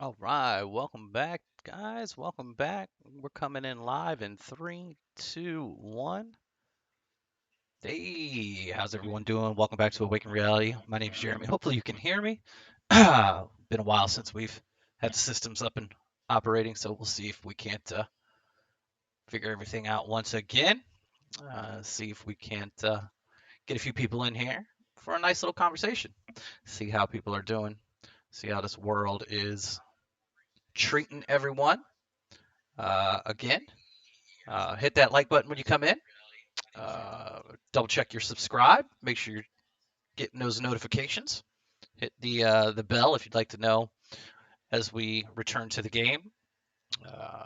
All right, welcome back, guys. Welcome back. We're coming in live in three, two, one. Hey, how's everyone doing? Welcome back to Awaken Reality. My name's Jeremy. Hopefully, you can hear me. Been a while since we've had the systems up and operating, so we'll see if we can't figure everything out once again. See if we can't get a few people in here for a nice little conversation. See how people are doing. See how this world is treating everyone. Again, hit that like button when you come in. Uh, Double check your subscribe. Make sure you're getting those notifications. Hit the bell if you'd like to know as we return to the game.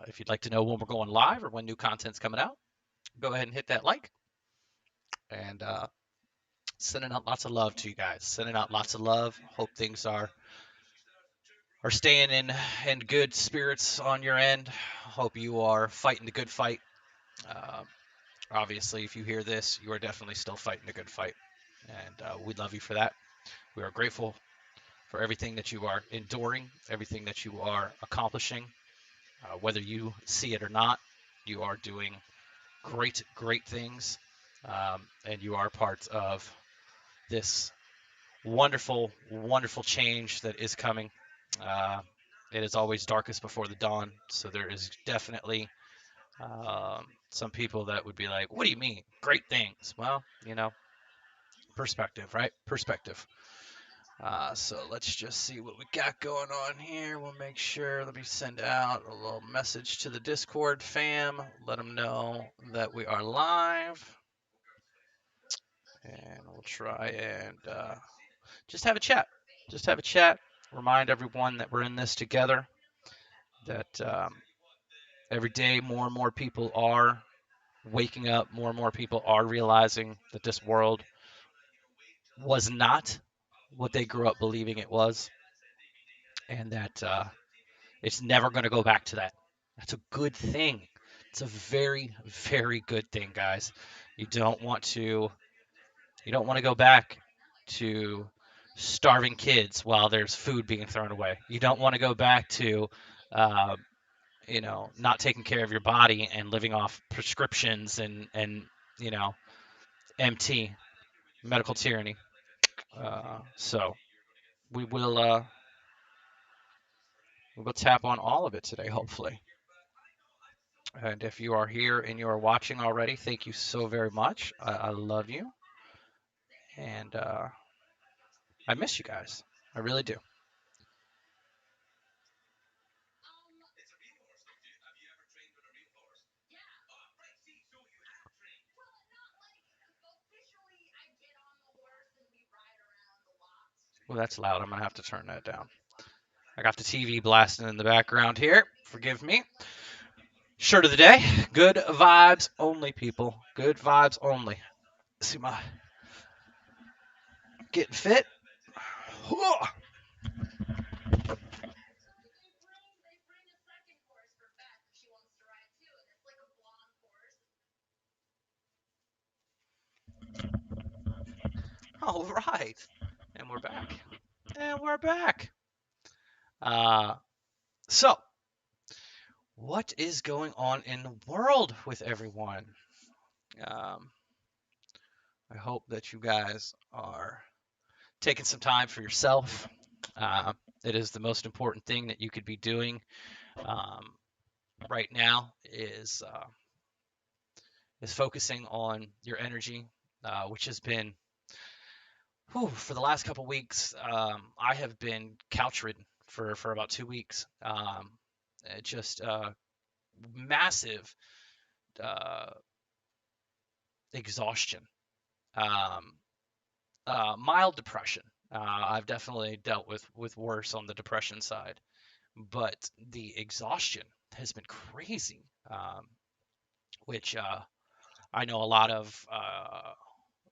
If you'd like to know when we're going live or when new content's coming out, go ahead and hit that like and sending out lots of love to you guys. Sending out lots of love. Hope things are staying in good spirits on your end. Hope you are fighting the good fight. Uh, Obviously, if you hear this, you are definitely still fighting a good fight, and we love you for that. We are grateful for everything that you are enduring, everything that you are accomplishing. Whether you see it or not, you are doing great, great things, and you are part of this wonderful, wonderful change that is coming. Uh, it is always darkest before the dawn, so there is definitely some people that would be like, "What do you mean, great things?" Well, perspective, right? Perspective. So let's just see what we got going on here. We'll make sure. Let me send out a little message to the Discord fam. Let them know that we are live. And we'll try and just have a chat. Just have a chat. Remind everyone that we're in this together. That every day more and more people are waking up. More and more people are realizing that this world was not what they grew up believing it was. And that it's never going to go back to that. That's a good thing. It's a very, very good thing, guys. You don't want to you don't want to go back to starving kids while there's food being thrown away. You don't want to go back to uh, not taking care of your body and living off prescriptions and you know MT medical tyranny. So we will we will tap on all of it today, hopefully. And if you are here and you are watching already, thank you so very much. I love you, and I miss you guys. I really do. Well, that's loud. I'm gonna have to turn that down. I got the TV blasting in the background here. Forgive me. Shirt of the day. Good vibes only, people. Good vibes only. See my getting fit. All right, and we're back. And we're back. Uh, so what is going on in the world with everyone? Um, I hope that you guys are taking some time for yourself. Uh, it is the most important thing that you could be doing um, right now is focusing on your energy, which has been for the last couple weeks. I have been couch ridden for about 2 weeks. Just massive uh, exhaustion. Um, Mild depression. I've definitely dealt with worse on the depression side, but the exhaustion has been crazy. Which I know a lot of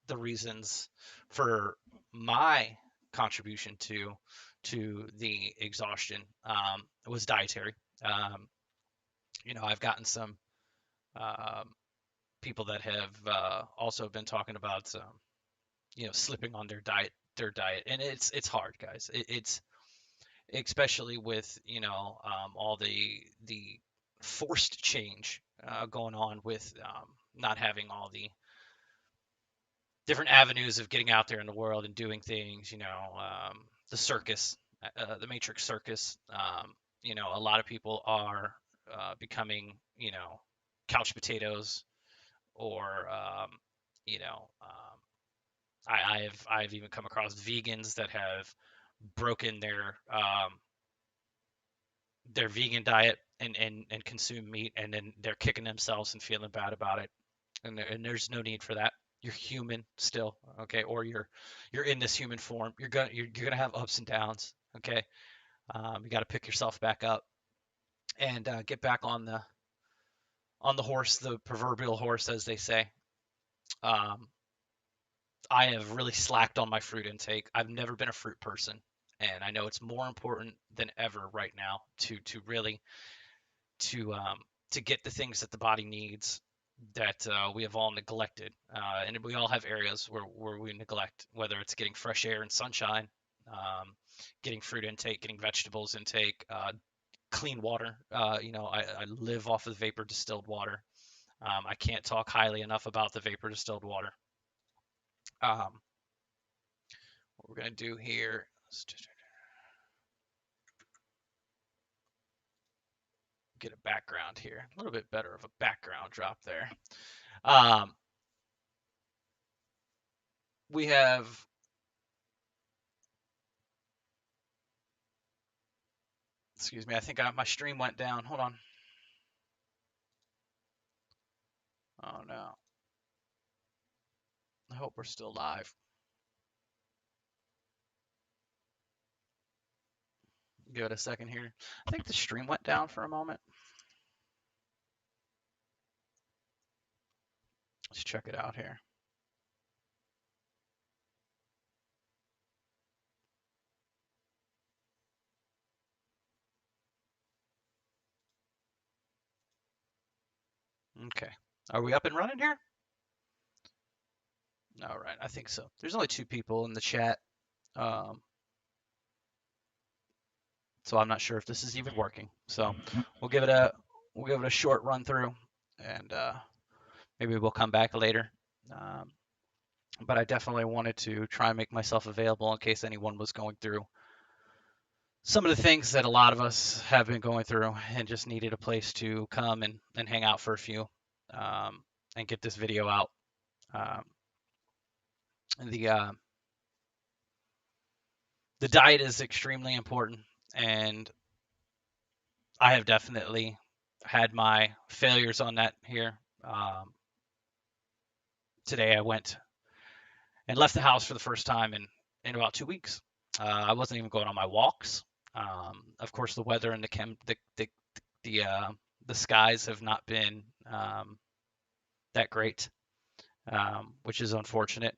the reasons for my contribution to the exhaustion was dietary. Um, I've gotten some um, people that have also been talking about slipping on their diet, and it's hard, guys. It's especially with all the forced change going on with not having all the different avenues of getting out there in the world and doing things. The circus, the Matrix circus. A lot of people are becoming couch potatoes, or you know um, I've even come across vegans that have broken their vegan diet and consume meat, and then they're kicking themselves and feeling bad about it. And there's no need for that. You're human still, okay? Or you're in this human form. You're gonna have ups and downs, okay? You got to pick yourself back up and get back on the horse, the proverbial horse, as they say. Um, I have really slacked on my fruit intake. I've never been a fruit person, and I know it's more important than ever right now to really to um, to get the things that the body needs that we have all neglected, and we all have areas where we neglect, whether it's getting fresh air and sunshine, getting fruit intake, getting vegetables intake, clean water. I live off of vapor distilled water. I can't talk highly enough about the vapor distilled water. Um, what we're gonna do here is just get a background here, a little bit better of a background drop there. Um, we have, excuse me, I think my stream went down. Hold on. Oh no. I hope we're still live. Give it a second here. I think the stream went down for a moment. Let's check it out here. Okay. Are we up and running here? All right, I think so. There's only 2 people in the chat, um, so I'm not sure if this is even working. So we'll give it a short run through, and maybe we'll come back later. Um, but I definitely wanted to try and make myself available in case anyone was going through some of the things that a lot of us have been going through and just needed a place to come and hang out for a few, and get this video out. Um, the uh, the diet is extremely important, and I have definitely had my failures on that here. Today I went and left the house for the first time in about 2 weeks. I wasn't even going on my walks. Of course, the weather and the the skies have not been that great, which is unfortunate.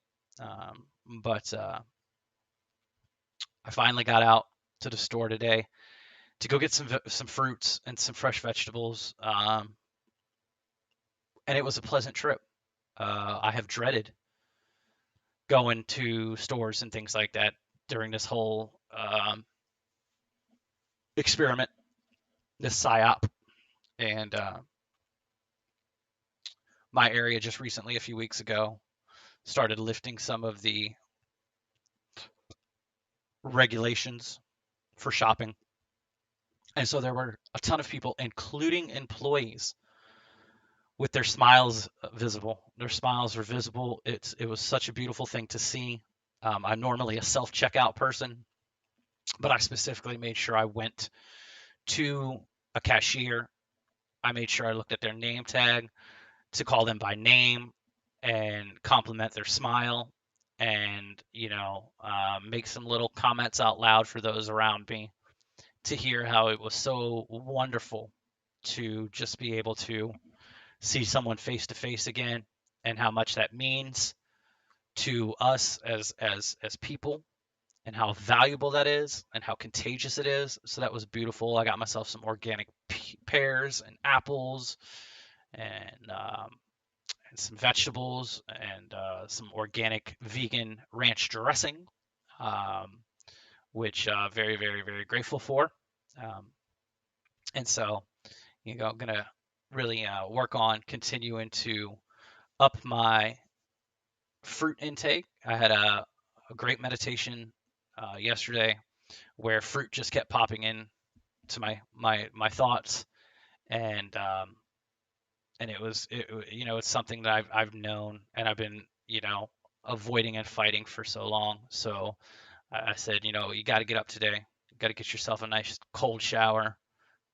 But I finally got out to the store today to go get some fruits and some fresh vegetables, and it was a pleasant trip. I have dreaded going to stores and things like that during this whole experiment, this psyop, and my area just recently, a few weeks ago, started lifting some of the regulations for shopping. And so there were a ton of people, including employees, with their smiles visible. Their smiles were visible. It was such a beautiful thing to see. I'm normally a self checkout person, but I specifically made sure I went to a cashier. I made sure I looked at their name tag to call them by name and compliment their smile, and make some little comments out loud for those around me to hear how it was so wonderful to just be able to see someone face to face again, and how much that means to us as people, and how valuable that is and how contagious it is. So that was beautiful. I got myself some organic pears and apples, and some vegetables, and some organic vegan ranch dressing. Um, which very, very, very grateful for. Um, and so, I'm gonna really work on continuing to up my fruit intake. I had a great meditation yesterday where fruit just kept popping in to my thoughts, and it's something that I've known and I've been avoiding and fighting for so long. So I said, you got to get up today. You got to get yourself a nice cold shower,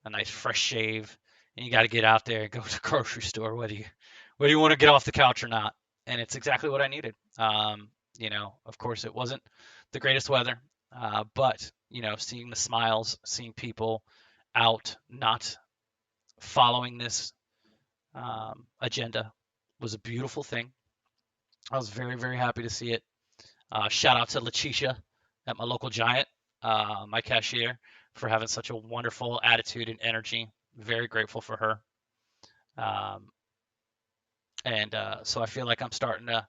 a nice fresh shave, and you got to get out there and go to the grocery store, whether you want to get off the couch or not. And it's exactly what I needed. Of course, it wasn't the greatest weather, but seeing the smiles, seeing people out, not following this agenda was a beautiful thing. I was very, very happy to see it. Shout out to Letitia at my local Giant, my cashier, for having such a wonderful attitude and energy. Very grateful for her. Um, and so I feel like I'm starting to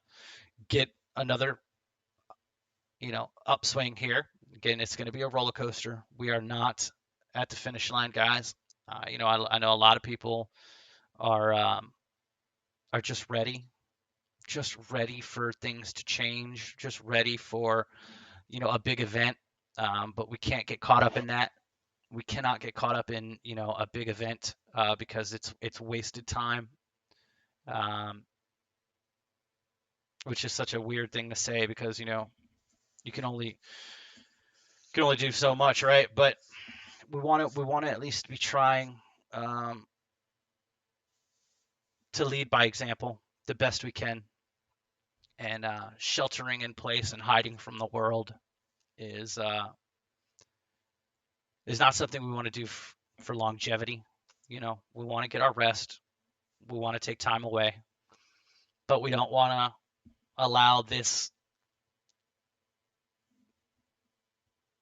get another, upswing here. Again, it's going to be a roller coaster. We are not at the finish line, guys. I know a lot of people are just ready for things to change, just ready for a big event. But we can't get caught up in that. We cannot get caught up in a big event because it's wasted time, um, which is such a weird thing to say because you can only do so much, right? But we want to at least be trying um, to lead by example the best we can, and sheltering in place and hiding from the world is is not something we want to do for longevity. We want to get our rest. We want to take time away, but we don't want to allow this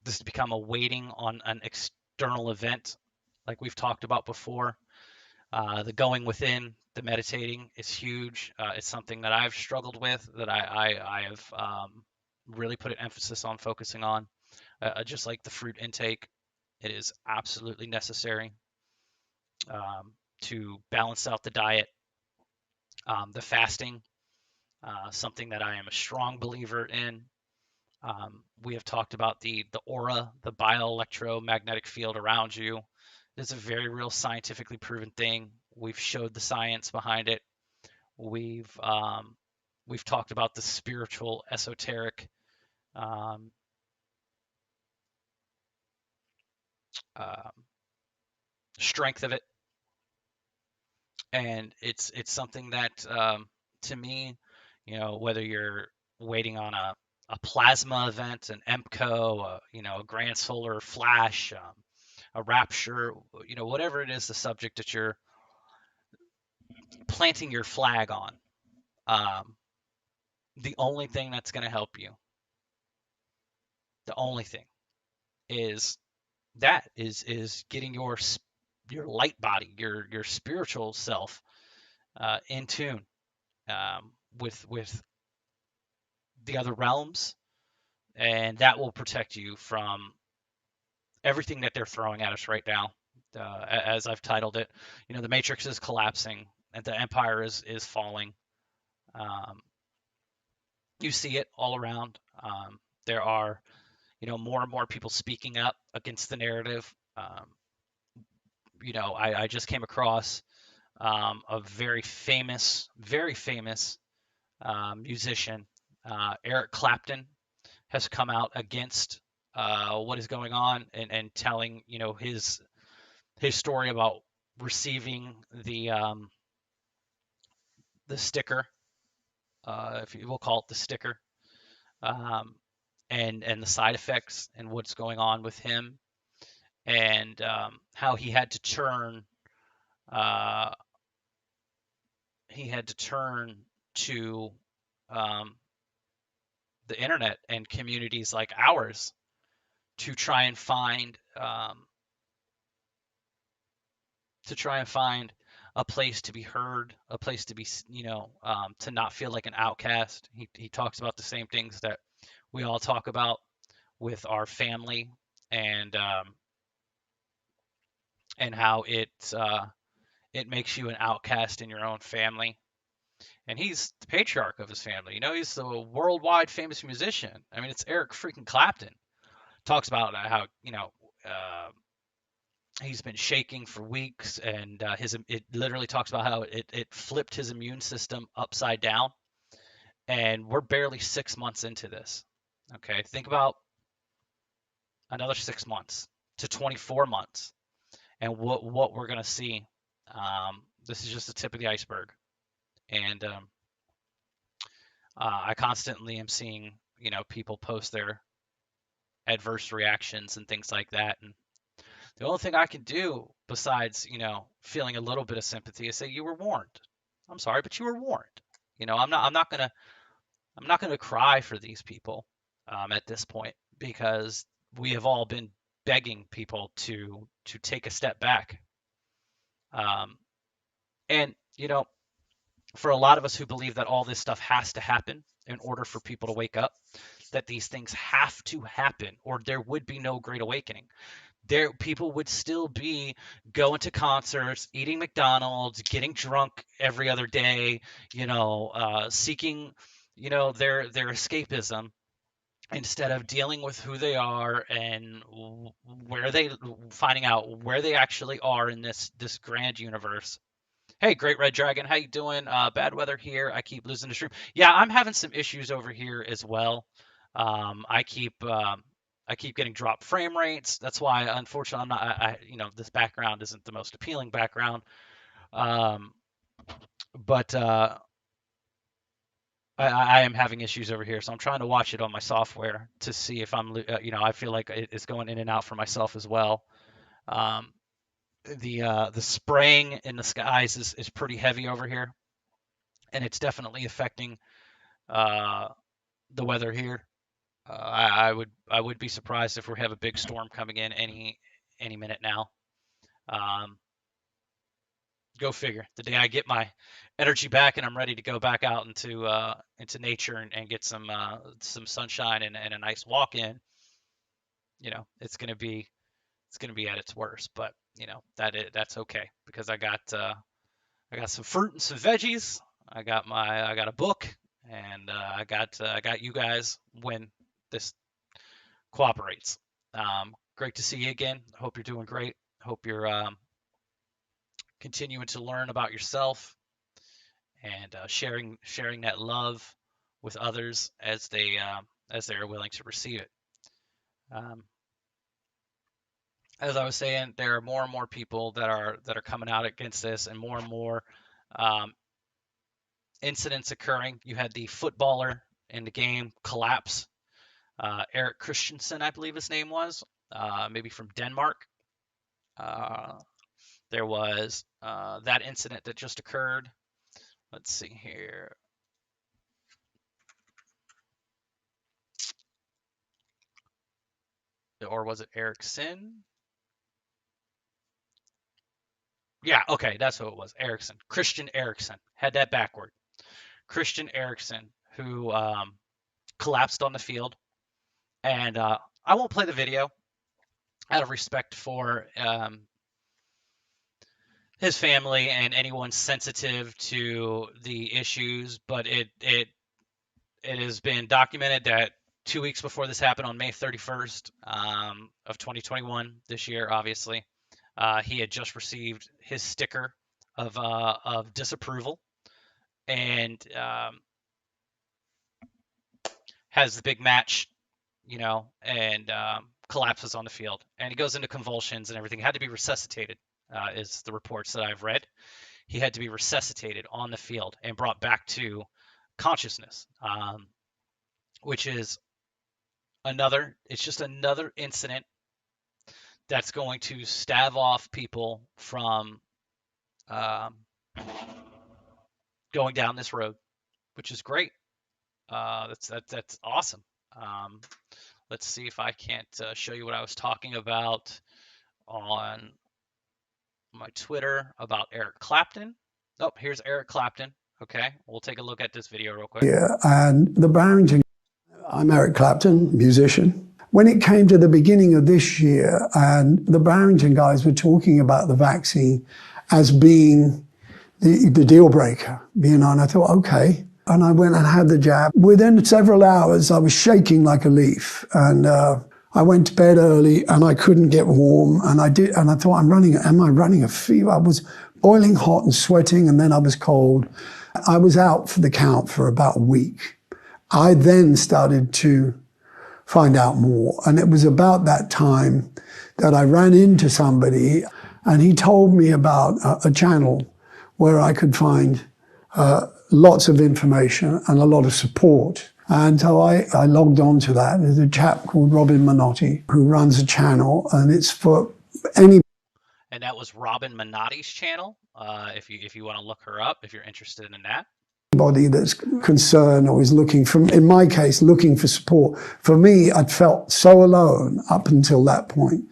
to become a waiting on an external event, like we've talked about before. The going within, the meditating is huge. It's something that I've struggled with, that I have really put an emphasis on focusing on. Just like the fruit intake, it is absolutely necessary um, to balance out the diet. The fasting, something that I am a strong believer in. We have talked about the aura, the bioelectromagnetic field around you. It's a very real scientifically proven thing. We've showed the science behind it. We've um, we've talked about the spiritual, esoteric um, uh, strength of it, and it's something that to me, whether you're waiting on a plasma event, an EMCO, a grand solar flash, a rapture, whatever it is, the subject that you're planting your flag on, um, the only thing that's going to help you, the only thing is is getting your light body, your spiritual self in tune with the other realms, and that will protect you from everything that they're throwing at us right now. As I've titled it, the matrix is collapsing and the empire is falling. Um, you see it all around. There are, more and more people speaking up against the narrative. I just came across a very famous musician, Eric Clapton, has come out against what is going on, and telling his story about receiving the sticker, if you will call it the sticker, um, and the side effects and what's going on with him, and how uh, he had to turn to um, the internet and communities like ours to try and find a place to be heard, a place to be, to not feel like an outcast. He talks about the same things that we all talk about. with our family, and how it makes you an outcast in your own family. And he's the patriarch of his family. He's the worldwide famous musician. I mean, it's Eric freaking Clapton. Talks about how uh, he's been shaking for weeks, and it literally talks about how it flipped his immune system upside down. And we're barely 6 months into this. Okay, think about another 6 months to 24 months, and what we're gonna see. This is just the tip of the iceberg, and I constantly am seeing people post their adverse reactions and things like that, and the only thing I can do besides feeling a little bit of sympathy is say you were warned. I'm sorry, but you were warned. I'm not gonna cry for these people at this point, because we have all been begging people to take a step back. Um, and for a lot of us who believe that all this stuff has to happen in order for people to wake up, that these things have to happen, or there would be no Great Awakening. People would still be going to concerts, eating McDonald's, getting drunk every other day, seeking, their escapism, instead of dealing with who they are and where they finding out where they actually are in this grand universe. Hey, Great Red Dragon, how you doing? Bad weather here. I keep losing the stream. Yeah, I'm having some issues over here as well. I keep getting dropped frame rates. That's why, unfortunately, I'm not. This background isn't the most appealing background. Um, but I am having issues over here, so I'm trying to watch it on my software to see if I feel like it's going in and out for myself as well. Um, the spraying in the skies is pretty heavy over here, and it's definitely affecting uh, the weather here. I would be surprised if we have a big storm coming in any minute now. Um, Go figure. The day I get my energy back and I'm ready to go back out into nature and get some sunshine and a nice walk in, it's gonna be at its worst. But that's okay, because I got some fruit and some veggies. I got a book, and I got you guys when this cooperates. Great to see you again. Hope you're doing great. Hope you're continuing to learn about yourself, and sharing that love with others as they are willing to receive it. Um, as I was saying, there are more and more people that are coming out against this, and more um, incidents occurring. You had the footballer in the game collapse, Eric Christensen, I believe his name was, maybe from Denmark. Uh, there was that incident that just occurred. Let's see here. Or was it Erickson? Yeah, okay, that's who it was. Erickson. Christian Erickson. Had that backward. Christian Erickson, who collapsed on the field. And I won't play the video out of respect for his family and anyone sensitive to the issues, but it has been documented that 2 weeks before this happened, on May 31st of 2021, this year, obviously, he had just received his sticker of disapproval, and has the big match, and collapses on the field, and he goes into convulsions and everything. He had to be resuscitated, is the reports that I've read. He had to be resuscitated on the field and brought back to consciousness, which is it's just another incident that's going to stave off people from um, going down this road, which is great. That's awesome. Um, let's see if I can't show you what I was talking about on my Twitter about Eric Clapton. Oh, here's Eric Clapton. Okay, we'll take a look at this video real quick. Yeah, and the Barrington. I'm Eric Clapton, musician. when it came to the beginning of this year, and the Barrington guys were talking about the vaccine as being the deal breaker, and I thought, okay. And I went and had the jab. Within several hours, I was shaking like a leaf, and I went to bed early, and I couldn't get warm. And I thought, am I running a fever? I was boiling hot and sweating, and then I was cold. I was out for the count for about a week. I then started to find out more. And it was about that time that I ran into somebody, and he told me about a channel where I could find lots of information and a lot of support. And so I logged on to that. There's a chap called Robin Minotti who runs a channel, and it's for any. And that was Robin Minotti's channel. If you want to look her up, if you're interested in that. Anybody that's concerned or is looking for, in my case, looking for support. For me, I'd felt so alone up until that point.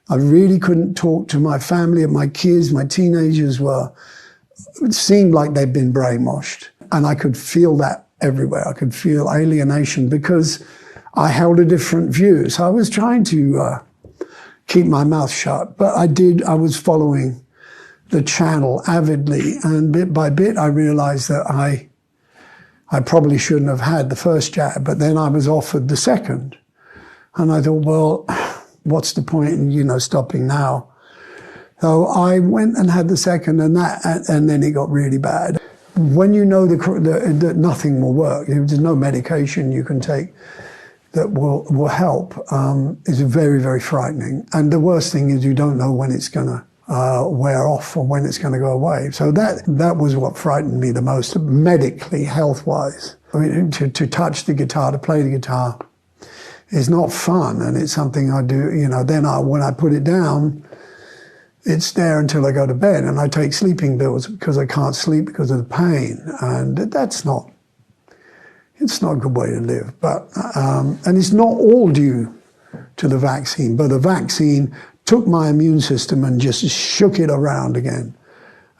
I really couldn't talk to my family and my kids. My teenagers it seemed like they'd been brainwashed. And I could feel that everywhere. I could feel alienation because I held a different view. So I was trying to keep my mouth shut, but I was following the channel avidly. And bit by bit, I realized that I probably shouldn't have had the first jab, but then I was offered the second. And I thought, well, what's the point in, stopping now? So I went and had the second, and then it got really bad. When you know that nothing will work, there's no medication you can take that will help, is very, very frightening. And the worst thing is you don't know when it's going to wear off or when it's going to go away. So that was what frightened me the most, medically, health-wise. I mean, to touch the guitar, to play the guitar is not fun, and it's something I do, then when I put it down, it's there until I go to bed, and I take sleeping pills because I can't sleep because of the pain, and it's not a good way to live. But and it's not all due to the vaccine, but the vaccine took my immune system and just shook it around again,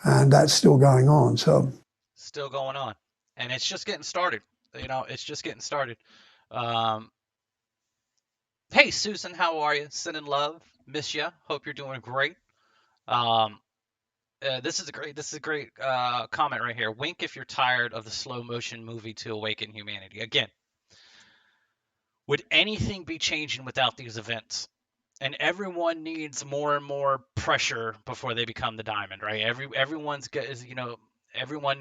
and that's still going on. So Still going on, and it's just getting started. It's just getting started. Um, hey, Susan, how are you? Sending love, miss ya. Hope you're doing great. Um, this is a great comment right here. Wink if you're tired of the slow motion movie to awaken humanity. Again, would anything be changing without these events? And everyone needs more and more pressure before they become the diamond, right? Everyone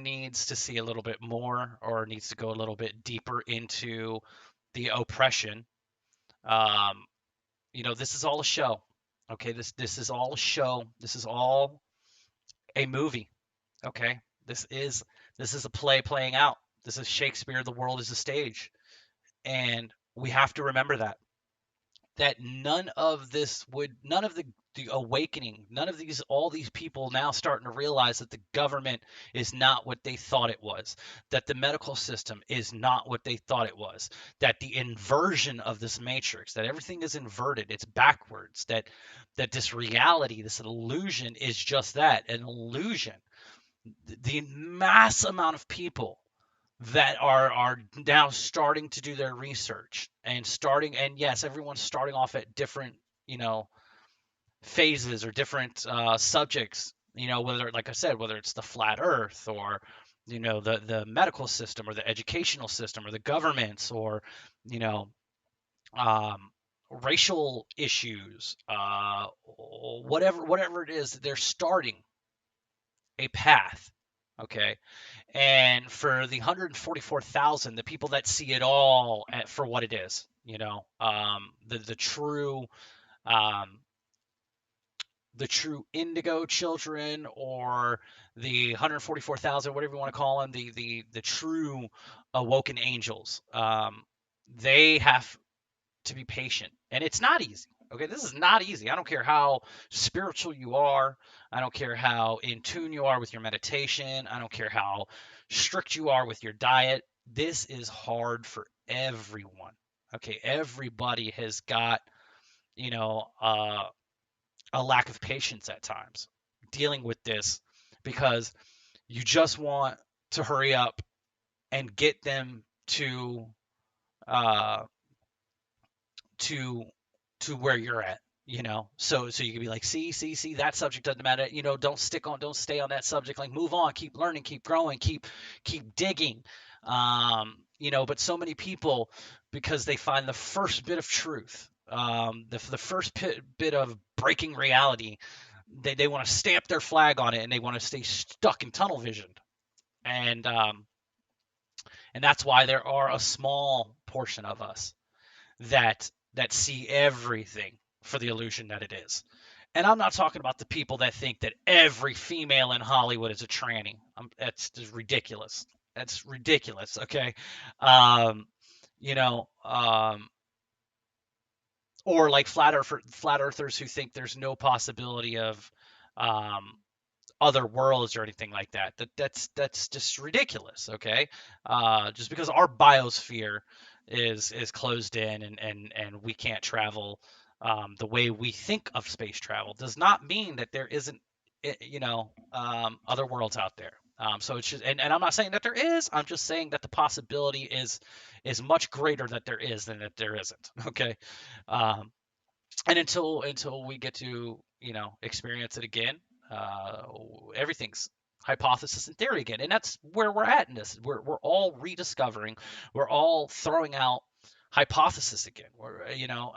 needs to see a little bit more, or needs to go a little bit deeper into the oppression. Um, this is all a show. Okay, this is all a show. This is all a movie. Okay, this is a play playing out. This is Shakespeare. The world is a stage, and we have to remember that none of the awakening, none of all these people now starting to realize that the government is not what they thought it was, that the medical system is not what they thought it was, that the inversion of this matrix, that everything is inverted, it's backwards, that this reality, this illusion is just that, an illusion. The mass amount of people that are now starting to do their research and yes, everyone's starting off at different phases or different subjects, whether, like I said, whether it's the flat earth, or the medical system, or the educational system, or the governments, or you know um, racial issues, whatever it is, they're starting a path. Okay. And for the 144,000, the people that see it all for what it is, um, the true indigo children, or the 144,000, whatever you want to call them, the true awoken angels, they have to be patient, and it's not easy. Okay, this is not easy. I don't care how spiritual you are. I don't care how in tune you are with your meditation. I don't care how strict you are with your diet. This is hard for everyone. Okay, everybody has got, you know, uh, a lack of patience at times dealing with this, because you just want to hurry up and get them to uh, to where you're at, you know. So you can be like, see, that subject doesn't matter, you know. Don't stay on that subject. Like, move on, keep learning, keep growing, keep digging. You know, but so many people, because they find the first bit of truth, the first bit of breaking reality, they want to stamp their flag on it, and they want to stay stuck in tunnel vision. And and that's why there are a small portion of us that see everything for the illusion that it is. And I'm not talking about the people that think that every female in Hollywood is a tranny. That's just ridiculous. That's ridiculous. Okay, um, you know, or like flat earthers who think there's no possibility of um, other worlds or anything like that. That's just ridiculous. Okay, just because our biosphere is closed in, and we can't travel the way we think of space travel, does not mean that there isn't, you know, other worlds out there. So it's just, and I'm not saying that there is. I'm just saying that the possibility is much greater that there is than that there isn't. Okay, um, and until we get to, you know, experience it again, uh, everything's hypothesis and theory again, and that's where we're at in this. We're all rediscovering, we're all throwing out hypothesis again. We're, you know,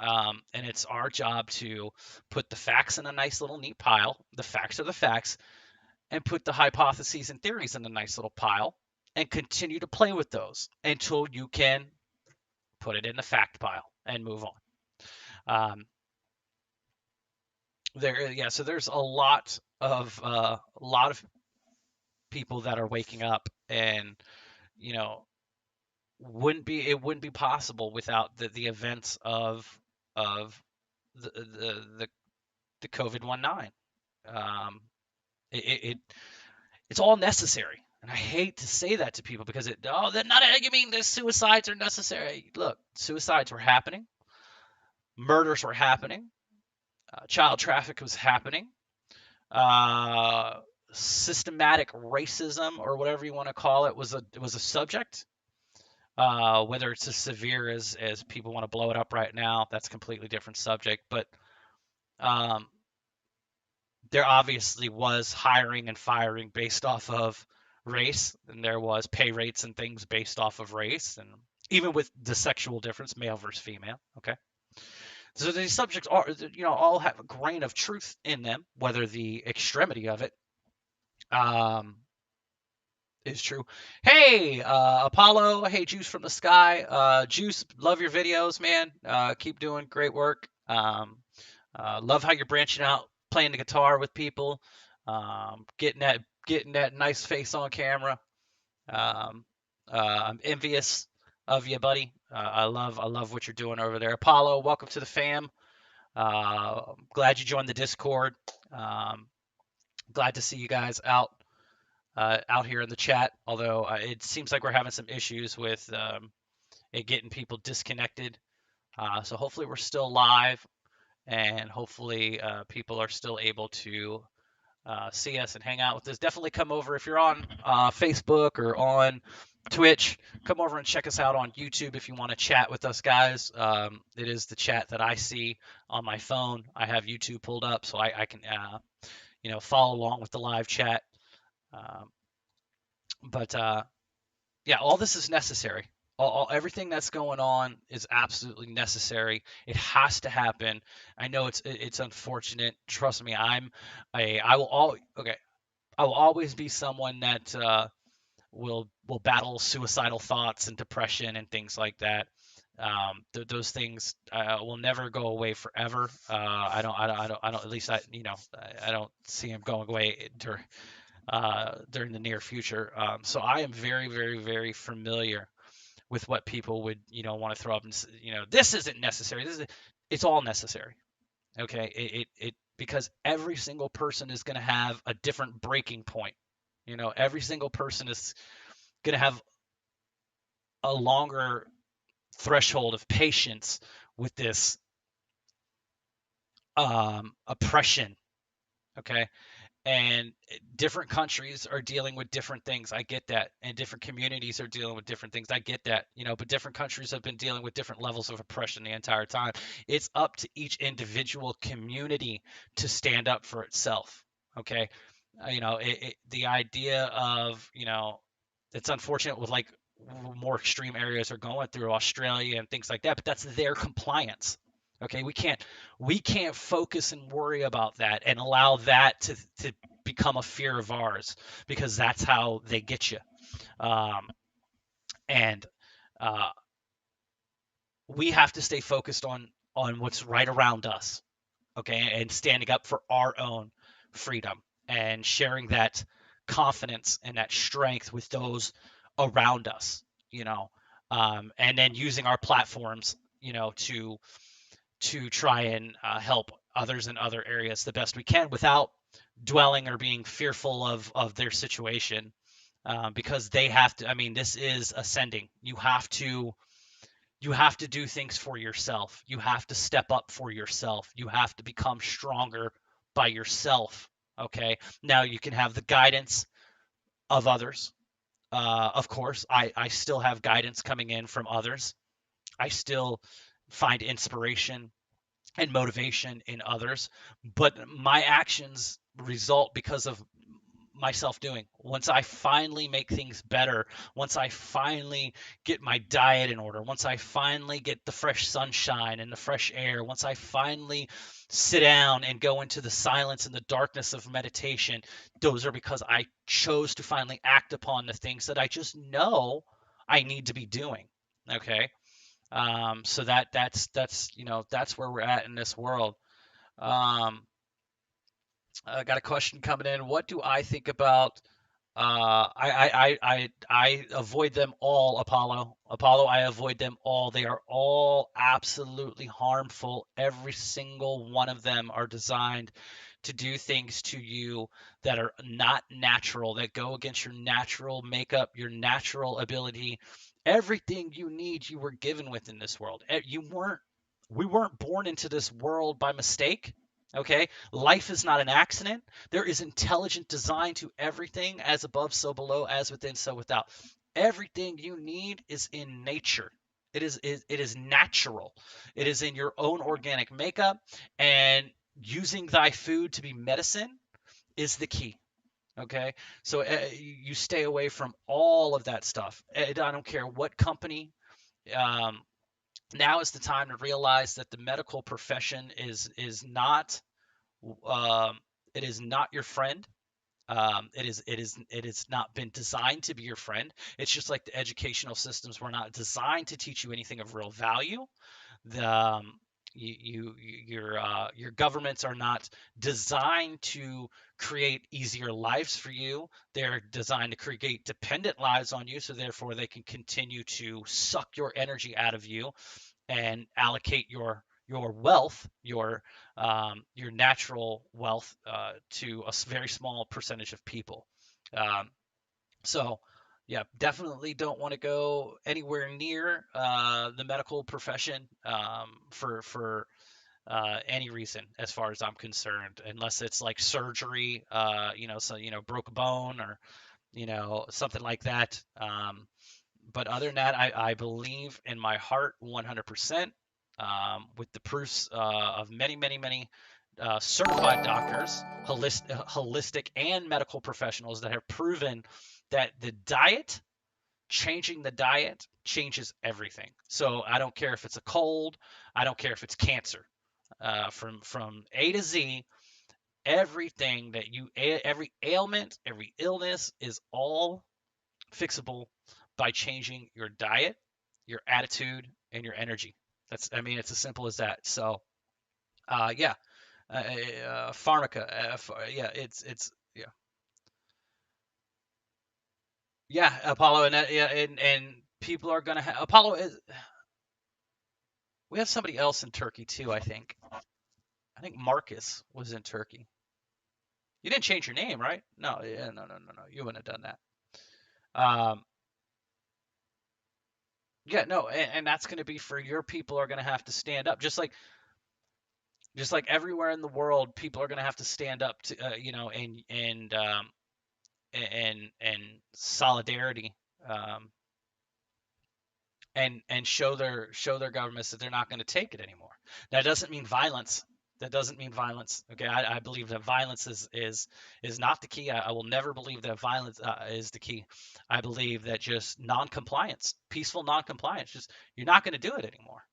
and it's our job to put the facts in a nice little neat pile. The facts are the facts, and put the hypotheses and theories in a nice little pile, and continue to play with those until you can put it in the fact pile and move on. Yeah, so there's a lot of people that are waking up, and, you know, it wouldn't be possible without the events of the the COVID-19. Um, it, it it- it's all necessary, and I hate to say that to people because that not you mean the suicides are necessary. Look, suicides were happening, murders were happening, child traffic was happening, uh, systematic racism or whatever you want to call it was a subject. Whether it's as severe as people want to blow it up right now, that's a completely different subject. But um, there obviously was hiring and firing based off of race, and there was pay rates and things based off of race, and even with the sexual difference, male versus female. Okay, so these subjects are, you know, all have a grain of truth in them, whether the extremity of it um, is true. Hey, Apollo. Hey, Juice from the Sky. Juice, love your videos, man. Keep doing great work. Love how you're branching out, playing the guitar with people, getting that nice face on camera. Um, I'm envious of you, buddy. I love what you're doing over there. Apollo, welcome to the fam. Glad you joined the Discord. Um, Glad to see you guys out here in the chat. Although it seems like we're having some issues with it getting people disconnected. So hopefully we're still live, and hopefully people are still able to see us and hang out with us. Definitely come over if you're on Facebook or on Twitch. Come over and check us out on YouTube if you want to chat with us, guys. It is the chat that I see on my phone. I have YouTube pulled up so I can you know, follow along with the live chat. Um, but Yeah, all this is necessary. Everything that's going on is absolutely necessary. It has to happen. I know it's unfortunate. Trust me, I will all okay. I will always be someone that will battle suicidal thoughts and depression and things like that. Those things will never go away forever. I don't. At least I don't see them going away during the near future. So I am very, very, very familiar with what people would, you know, want to throw up and, you know, this isn't necessary. It's all necessary. Okay. Because every single person is going to have a different breaking point. You know, every single person is going to have a longer threshold of patience with this oppression. Okay. And different countries are dealing with different things. I get that. And different communities are dealing with different things. I get that. But different countries have been dealing with different levels of oppression the entire time. It's up to each individual community to stand up for itself. Okay. The idea of, it's unfortunate with like more extreme areas are going through Australia and things like that, but that's their compliance. Okay, we can't focus and worry about that and allow that to become a fear of ours, because that's how they get you. Um, and uh, we have to stay focused on what's right around us. Okay, and standing up for our own freedom and sharing that confidence and that strength with those around us. You know, and then using our platforms, to try and help others in other areas the best we can without dwelling or being fearful of their situation, because they have to. I mean, this is ascending. You have to do things for yourself. You have to step up for yourself. You have to become stronger by yourself. Okay. Now you can have the guidance of others. Of course, I still have guidance coming in from others. I still find inspiration and motivation in others, but my actions result because of myself doing. Once I finally make things better, once I finally get my diet in order, once I finally get the fresh sunshine and the fresh air, once I finally sit down and go into the silence and the darkness of meditation, those are because I chose to finally act upon the things that I just know I need to be doing. Okay. So that's where we're at in this world. Um, I got a question coming in. What do I think about? I avoid them all, Apollo. Apollo, I avoid them all. They are all absolutely harmful. Every single one of them are designed to do things to you that are not natural, that go against your natural makeup, your natural ability. Everything you need, you were given with in this world. We weren't born into this world by mistake. Okay? Life is not an accident. There is intelligent design to everything, as above, so below, as within, so without. Everything you need is in nature. It is natural. It is in your own organic makeup, and using thy food to be medicine is the key. Okay, so you stay away from all of that stuff. I don't care what company. Um, Now is the time to realize that the medical profession is not um, it is not your friend. It is not been designed to be your friend. It's just like the educational systems were not designed to teach you anything of real value. The your governments are not designed to create easier lives for you. They're designed to create dependent lives on you, so therefore they can continue to suck your energy out of you and allocate your wealth, your natural wealth, to a very small percentage of people. Um, so, yeah, definitely don't want to go anywhere near the medical profession, for any reason, as far as I'm concerned, unless it's like surgery, so broke a bone or something like that. But other than that, I believe in my heart 100%, with the proofs of many, many, many certified doctors, holistic and medical professionals that have proven that changing the diet changes everything. So I don't care if it's a cold, I don't care if it's cancer. From A to Z, everything every ailment, every illness is all fixable by changing your diet, your attitude, and your energy. I mean, it's as simple as that. So, yeah, pharmaca, yeah, yeah, yeah, Apollo, and yeah, and people are gonna Apollo is. We have somebody else in Turkey too. I think Marcus was in Turkey. You didn't change your name, right? No, yeah, no, no, no, no. You wouldn't have done that. Um, yeah, no, and that's going to be for your people are going to have to stand up. Just like Just like everywhere in the world, people are going to have to stand up to, and solidarity, um, and show their governments that they're not going to take it anymore. That doesn't mean violence. That doesn't mean violence. Okay, I believe that violence is not the key. I will never believe that violence is the key. I believe that just non-compliance, peaceful non-compliance, just you're not going to do it anymore.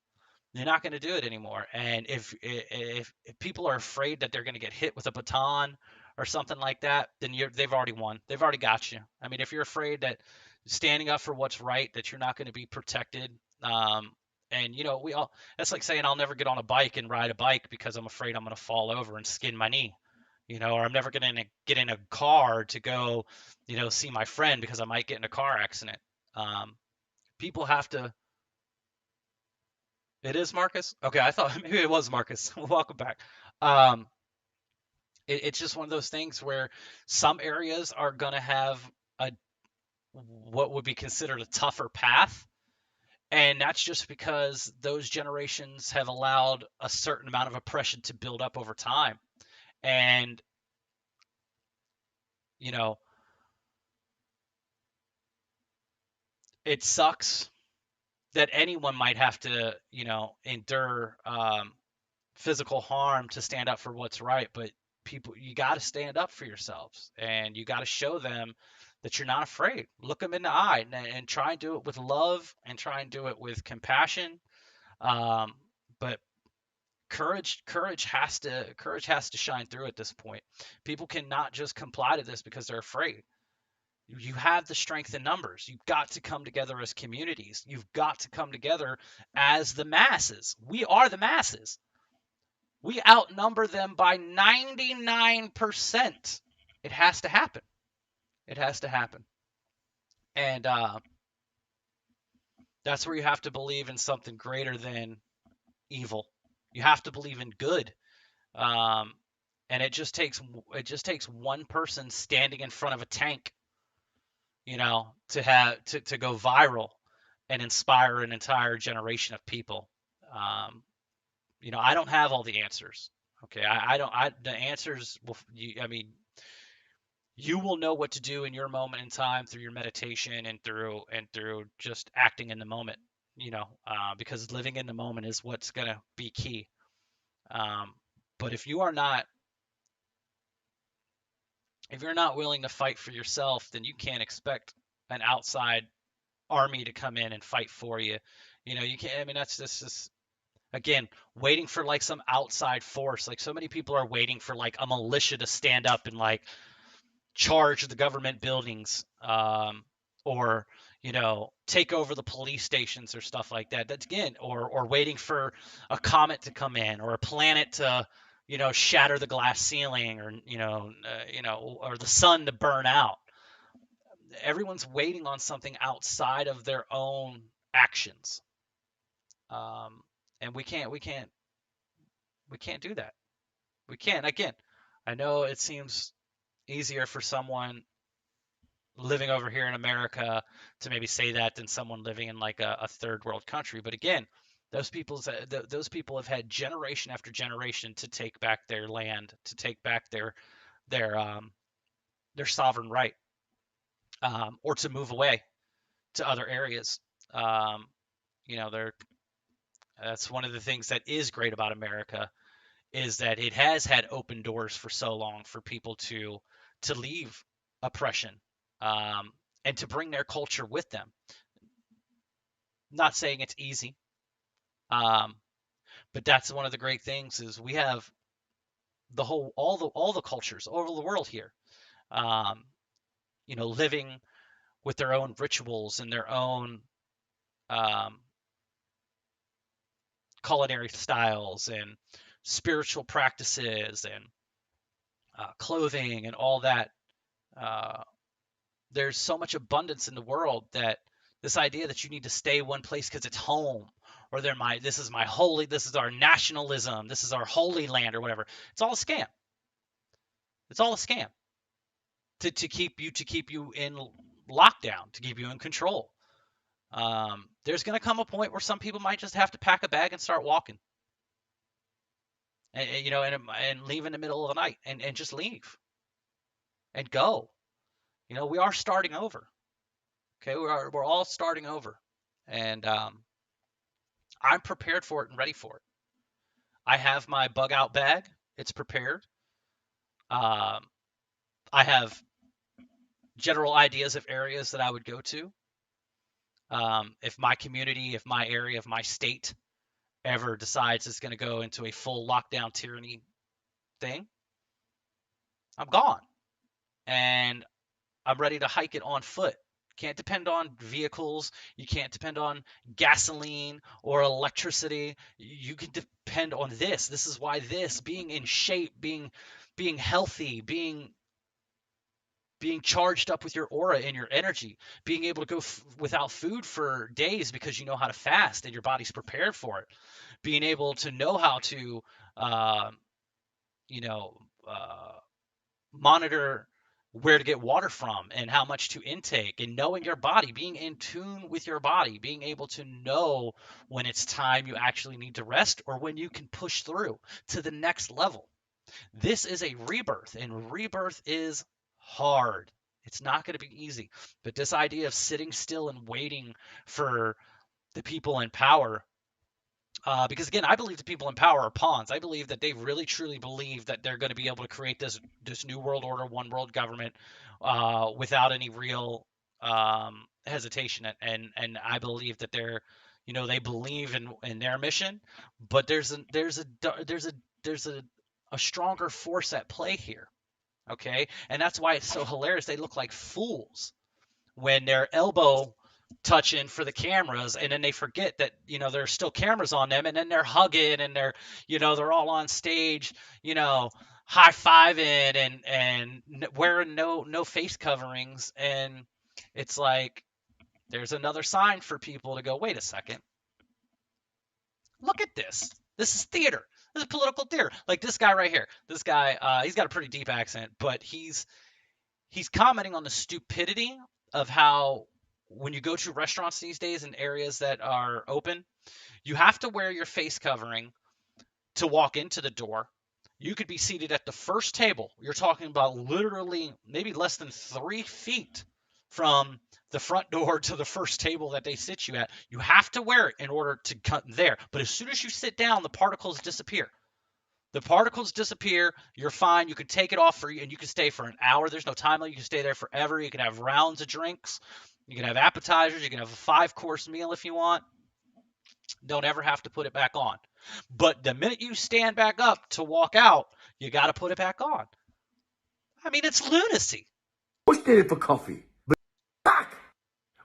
You're not going to do it anymore. And if people are afraid that they're going to get hit with a baton or something like that, then they've already won. They've already got you. I mean, if you're afraid that standing up for what's right, that you're not going to be protected, um, and we all that's like saying I'll never get on a bike and ride a bike because I'm afraid I'm going to fall over and skin my knee. Or I'm never going to get in a car to go, see my friend because I might get in a car accident. Um, People have to. It is Marcus? Okay, I thought maybe it was Marcus. Welcome back. Um, it's just one of those things where some areas are going to have a what would be considered a tougher path, and that's just because those generations have allowed a certain amount of oppression to build up over time. And you know, it sucks that anyone might have to, endure physical harm to stand up for what's right, but people, you got to stand up for yourselves and you got to show them that you're not afraid. Look them in the eye and try and do it with love and try and do it with compassion. Um, but courage has to shine through at this point. People cannot just comply to this because they're afraid. You have the strength in numbers. You've got to come together as communities. You've got to come together as the masses. We are the masses. We outnumber them by 99%. It has to happen. It has to happen. And that's where you have to believe in something greater than evil. You have to believe in good. Um, and it just takes one person standing in front of a tank, to go viral and inspire an entire generation of people. Um, I don't have all the answers. Okay, I don't. The answers will. I mean, you will know what to do in your moment in time through your meditation and through just acting in the moment. Because living in the moment is what's gonna be key. Um, but if you're not willing to fight for yourself, then you can't expect an outside army to come in and fight for you. You can't. I mean, that's just again waiting for like some outside force. Like so many people are waiting for like a militia to stand up and like charge the government buildings, or take over the police stations or stuff like that. That's again, or waiting for a comet to come in or a planet to shatter the glass ceiling, or or the sun to burn out. Everyone's waiting on something outside of their own actions, um, and we can't do that. We can't. Again, I know it seems easier for someone living over here in America to maybe say that than someone living in like a third world country. But again, those people have had generation after generation to take back their land, to take back their their sovereign right, or to move away to other areas. Um, they're that's one of the things that is great about America is that it has had open doors for so long for people to leave oppression, um, and to bring their culture with them. Not saying it's easy, um, but that's one of the great things is we have all the cultures all over the world here, um, living with their own rituals and their own um, culinary styles and spiritual practices and clothing and all that. Uh, there's so much abundance in the world that this idea that you need to stay one place because it's home, or this is our nationalism, this is our holy land, or whatever. It's all a scam. It's all a scam to keep you in lockdown, to keep you in control. There's going to come a point where some people might just have to pack a bag and start walking. and leave in the middle of the night and just leave and go. We are starting over. Okay, we're all starting over, and I'm prepared for it and ready for it. I have my bug out bag. It's prepared. Um, I have general ideas of areas that I would go to. If my community, if my area, if my state ever decides it's going to go into a full lockdown tyranny thing, I'm gone. And I'm ready to hike it on foot. Can't depend on vehicles. You can't depend on gasoline or electricity. You can depend on this. This is why this being in shape, being healthy, being charged up with your aura and your energy, being able to go without food for days because you know how to fast and your body's prepared for it, being able to know how to, uh, you know, uh, monitor where to get water from and how much to intake, and knowing your body, being in tune with your body, being able to know when it's time you actually need to rest or when you can push through to the next level. This is a rebirth, and rebirth is hard. It's not going to be easy. But this idea of sitting still and waiting for the people in power, because again, I believe the people in power are pawns. I believe that they really truly believe that they're going to be able to create this new world order, one world government, without any real hesitation. And I believe that they believe in their mission, but there's a stronger force at play here. Okay, and that's why it's so hilarious. They look like fools when they're elbow touching for the cameras, and then they forget that there's still cameras on them, and then they're hugging, and they're all on stage, you know high-fiving and wearing no face coverings. And it's like there's another sign for people to go, wait a second, look at this is theater. This is political theater. Like this guy right here, this guy, he's got a pretty deep accent, but he's commenting on the stupidity of how when you go to restaurants these days in areas that are open, you have to wear your face covering to walk into the door. You could be seated at the first table. You're talking about literally maybe less than 3 feet from the front door to the first table that they sit you at. You have to wear it in order to cut there. But as soon as you sit down, the particles disappear. The particles disappear. You're fine. You can take it off and you can stay for an hour. There's no time limit. You can stay there forever. You can have rounds of drinks. You can have appetizers. You can have a 5-course meal if you want. Don't ever have to put it back on. But the minute you stand back up to walk out, you got to put it back on. I mean, it's lunacy. Push there for coffee. But fuck!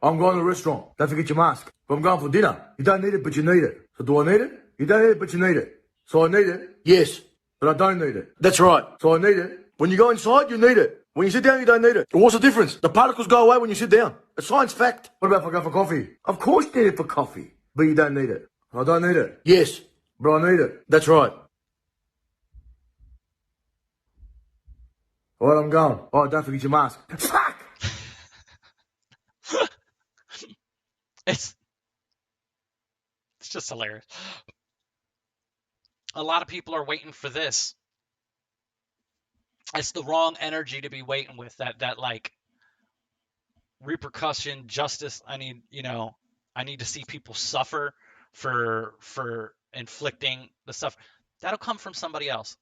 I'm going to the restaurant. Don't forget your mask. But I'm going for dinner. You don't need it, but you need it. So do I need it? You don't need it, but you need it. So I need it? Yes. But I don't need it. That's right. So I need it. When you go inside, you need it. When you sit down, you don't need it. And what's the difference? The particles go away when you sit down. It's science fact. What about if I go for coffee? Of course you need it for coffee. But you don't need it. I don't need it. Yes. But I need it. That's right. All right, I'm going. Oh, don't forget your mask. Fuck! It's it's just hilarious. A lot of people are waiting for this. It's the wrong energy to be waiting with. That like repercussion, justice. I need to see people suffer for inflicting the stuff. That'll come from somebody else.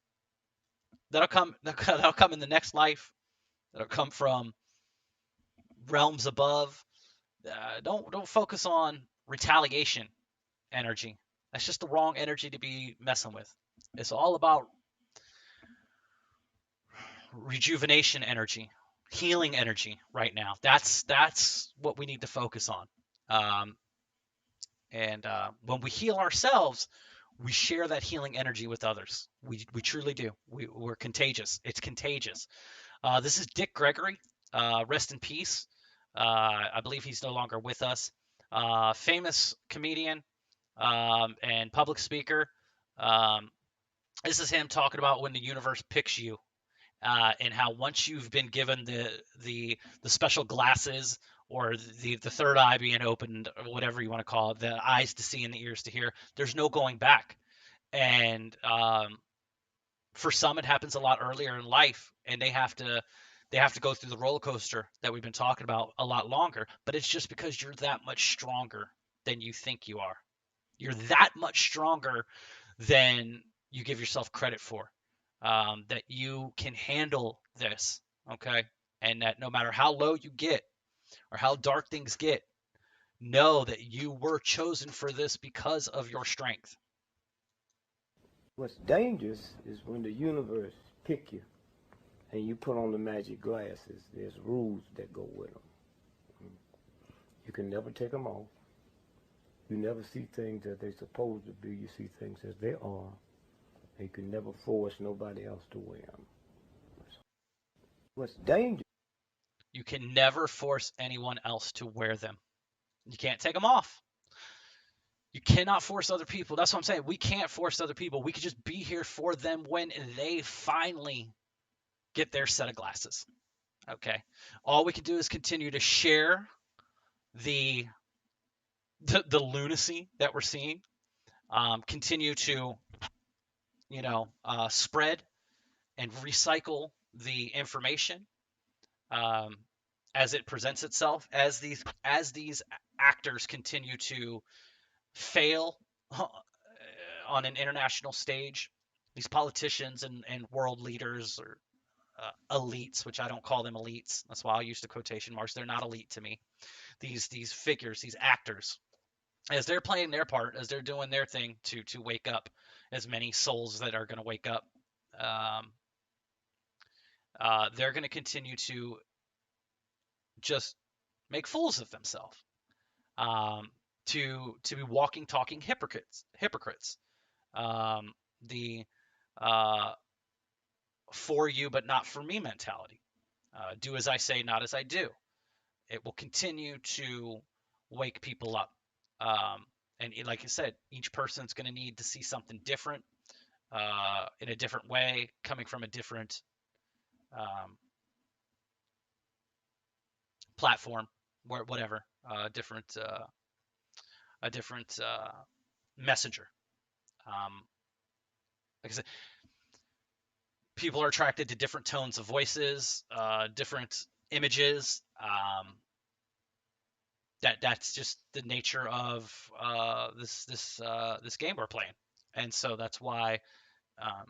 That'll come in the next life. That'll come from realms above. Don't focus on retaliation energy. That's just the wrong energy to be messing with. It's all about rejuvenation energy, healing energy right now. That's what we need to focus on. Um, and when we heal ourselves, we share that healing energy with others. We truly do. We're contagious. It's contagious. This is Dick Gregory. Rest in peace. I believe he's no longer with us. Famous comedian and public speaker. Um, this is him talking about when the universe picks you, and how once you've been given the special glasses, or the third eye being opened, or whatever you want to call it, the eyes to see and the ears to hear, there's no going back. And For some, it happens a lot earlier in life, and they have to go through the roller coaster that we've been talking about a lot longer. But it's just because you're that much stronger than you think you are. You're that much stronger than you give yourself credit for. That you can handle this, okay? And that no matter how low you get or how dark things get, know that you were chosen for this because of your strength. What's dangerous is when the universe pick you and you put on the magic glasses. There's rules that go with them. You can never take them off. You never see things as they're supposed to be. You see things as they are. And you can never force nobody else to wear them. What's dangerous? You can never force anyone else to wear them. You can't take them off. You cannot force other people. That's what I'm saying. We can't force other people. We could just be here for them when they finally get their set of glasses. Okay. All we can do is continue to share the the lunacy that we're seeing. Continue to spread and recycle the information um, as it presents itself. As these actors continue to fail on an international stage, these politicians and world leaders or elites, which I don't call them elites. That's why I use the quotation marks. They're not elite to me. These figures, these actors, as they're playing their part, as they're doing their thing to wake up as many souls that are going to wake up, um, they're going to continue to just make fools of themselves. Um, to be walking, talking hypocrites. The uh, for you but not for me mentality. Do as I say, not as I do. It will continue to wake people up. Um, and like I said, each person's going to need to see something different in a different way, coming from a different um, platform, whatever, a different messenger. Um, like I said, people are attracted to different tones of voices, different images. That's just the nature of this game we're playing, and so that's why um,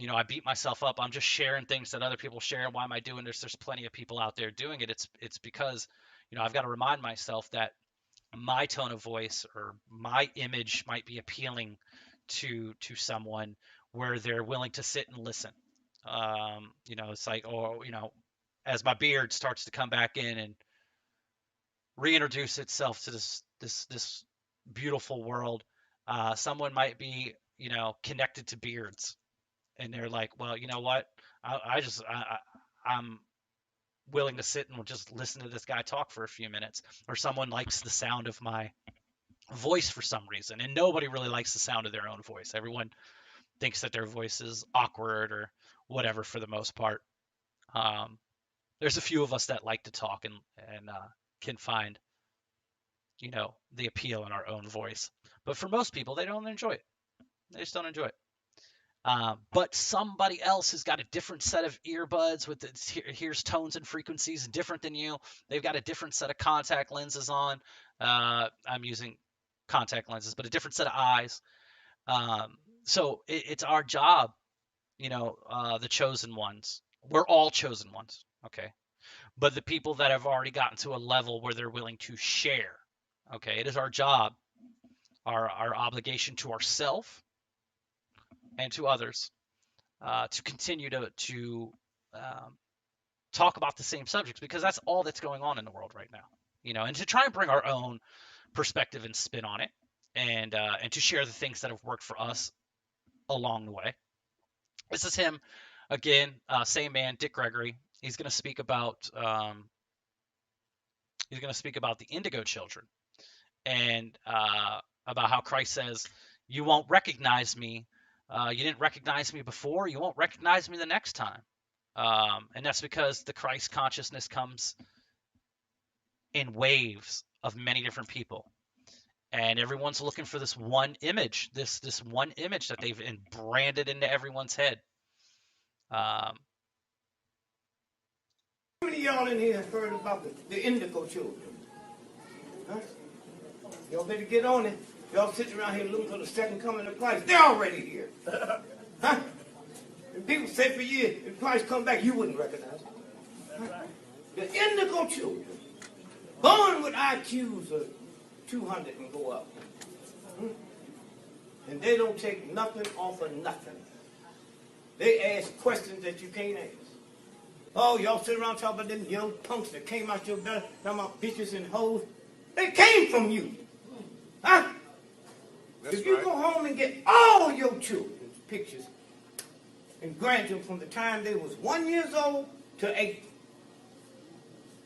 I beat myself up. I'm just sharing things that other people share. Why am I doing this? There's plenty of people out there doing it. It's because I've got to remind myself that my tone of voice or my image might be appealing to someone where they're willing to sit and listen. It's like, or as my beard starts to come back in and reintroduce itself to this beautiful world, someone might be connected to beards, and they're like, well, you know what, I'm willing to sit and just listen to this guy talk for a few minutes. Or someone likes the sound of my voice for some reason, and nobody really likes the sound of their own voice. Everyone thinks that their voice is awkward or whatever for the most part. Um, there's a few of us that like to talk and can find the appeal in our own voice, but for most people, they don't enjoy it. They just don't enjoy it. But somebody else has got a different set of earbuds with here's tones and frequencies different than you. They've got a different set of contact lenses on. I'm using contact lenses, but a different set of eyes. So it's our job, the chosen ones. We're all chosen ones, okay? But the people that have already gotten to a level where they're willing to share, okay? It is our job, our obligation to ourselves and to others to continue to talk about the same subjects, because that's all that's going on in the world right now, and to try and bring our own perspective and spin on it, and to share the things that have worked for us along the way. This is him again, same man, Dick Gregory. He's going to speak about the Indigo children, and about how Christ says, "You won't recognize me. You didn't recognize me before. You won't recognize me the next time." And that's because the Christ consciousness comes in waves of many different people. and everyone's looking for this one image, this one image that they've branded into everyone's head. How many of y'all in here have heard about the Indigo children? Huh? Y'all better get on it. Y'all sitting around here looking for the second coming of Christ. They're already here. Huh? And people say for years, if Christ come back, you wouldn't recognize him. Huh? The Indigo children, born with IQs of 200 and go up. And they don't take nothing off of nothing. They ask questions that you can't ask. Oh, y'all sit around talking about them young punks that came out your belly, talking about bitches and hoes. They came from you. Huh? If you go home and get all your children's pictures and grant them from the time they was 1 year old to 8,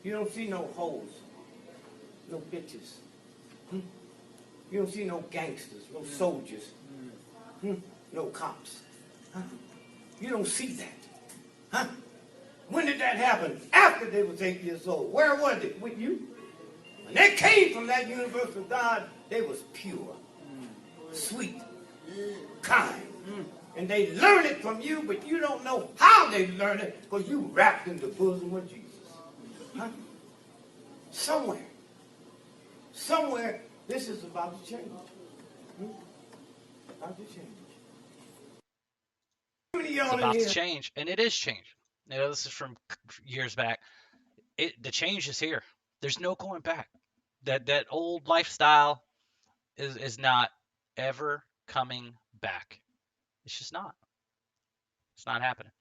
you don't see no hoes, no bitches. You don't see no gangsters, no soldiers, no cops. Huh? You don't see that. Huh? When did that happen? After they was 8 years old. Where was it? With you? When they came from that universe of God, they was pure, sweet, kind. And they learn it from you, but you don't know how they learn it because you wrapped in the bosom of Jesus. Huh? Somewhere, this is about to change. About to change. It's about to change, and it is changing. You know, this is from years back. The change is here. There's no going back. That old lifestyle is not ever coming back. It's just not. It's not happening.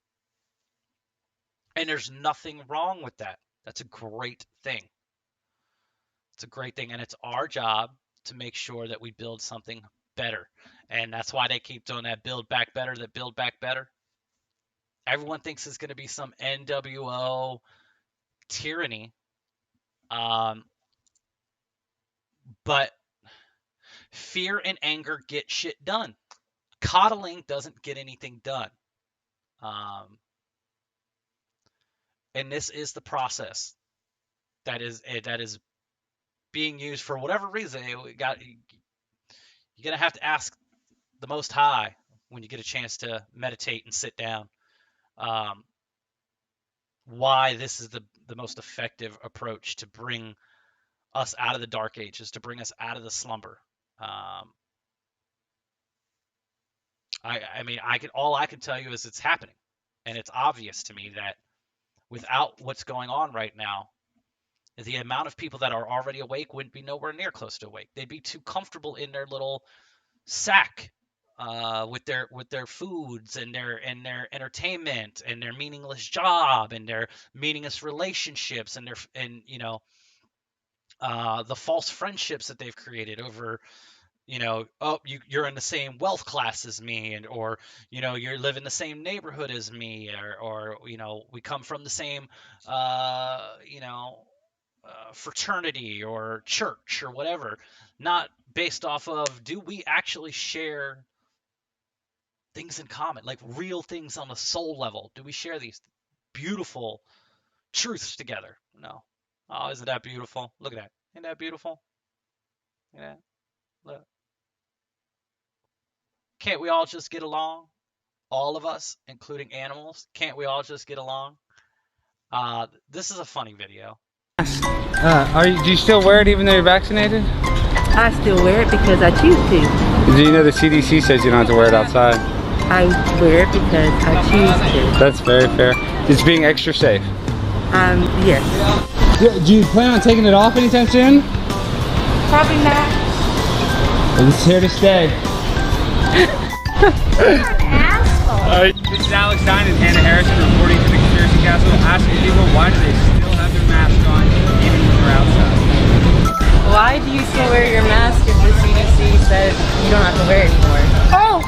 And there's nothing wrong with that. That's a great thing. It's a great thing, and it's our job to make sure that we build something better. And that's why they keep doing that build back better, that build back better. Everyone thinks it's going to be some NWO tyranny. But fear and anger get shit done. Coddling doesn't get anything done. And this is the process that is being used for whatever reason. You're gonna have to ask the Most High when you get a chance to meditate and sit down, why this is the most effective approach to bring us out of the dark ages, to bring us out of the slumber. All I can tell you is it's happening, and it's obvious to me that without what's going on right now, the amount of people that are already awake wouldn't be nowhere near close to awake. They'd be too comfortable in their little sack with their foods and their entertainment and their meaningless job and their meaningless relationships and the false friendships that they've created over, you're in the same wealth class as me, or you live in the same neighborhood as me, or we come from the same fraternity or church or whatever. Not based off of, do we actually share things in common, like real things on a soul level? Do we share these beautiful truths together? No. Oh, isn't that beautiful? Look at that. Isn't that beautiful? Yeah. Look. Can't we all just get along? All of us, including animals. Can't we all just get along? This is a funny video. Do you still wear it even though you're vaccinated? I still wear it because I choose to. Do you know the CDC says you don't have to wear it outside? I wear it because I choose to. That's very fair. It's being extra safe. Yes. Do you plan on taking it off anytime soon? Probably not. It's here to stay. This is Alex Stein and Hannah Harrison reporting to the Conspiracy Castle, asking people why do they still have their mask on even when they're outside. Why do you still wear your mask if the CDC says you don't have to wear it anymore? Oh,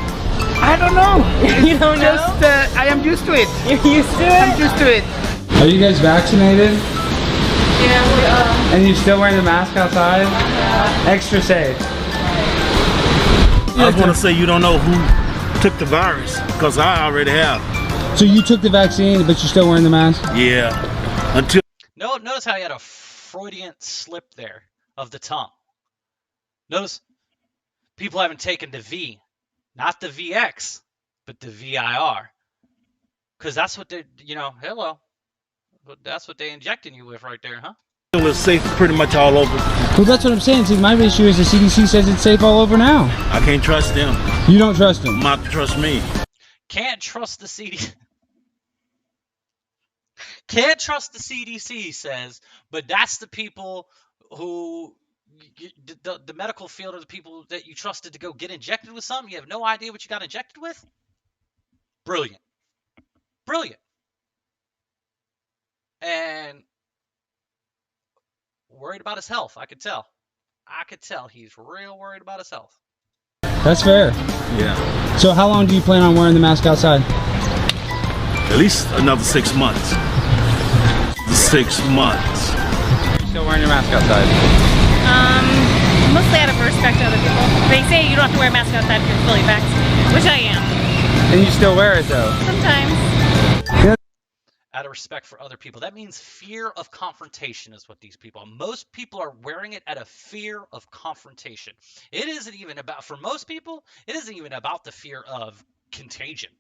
I don't know. You don't know? Just, I am used to it. You're used to it? I'm used to it. Are you guys vaccinated? Yeah, we are. And you're still wearing the mask outside? Extra safe. I was going to say you don't know who took the virus, because I already have. So you took the vaccine, but you're still wearing the mask? Yeah. Until. Notice how he had a Freudian slip there of the tongue. Notice People haven't taken the V, not the VX, but the VIR, because that's what they, hello, but that's what they injecting you with right there, huh? It's safe pretty much all over. Well, that's what I'm saying. See, my issue is the CDC says it's safe all over now. I can't trust them. You don't trust them. Not to trust me. Can't trust the CDC. Can't trust the CDC says, but that's the people who the medical field are the people that you trusted to go get injected with something. You have no idea what you got injected with. Brilliant, brilliant, and worried about his health. I could tell. He's real worried about his health. That's fair. Yeah. So how long do you plan on wearing the mask outside? At least another 6 months. 6 months. You're still wearing your mask outside? Mostly out of respect to other people. They say you don't have to wear a mask outside if you're fully vaccinated, which I am. And you still wear it though? Sometimes. Out of respect for other people. That means fear of confrontation is what these people. Most people are wearing it out of fear of confrontation. It isn't even about, for most people, it isn't even about the fear of contagion.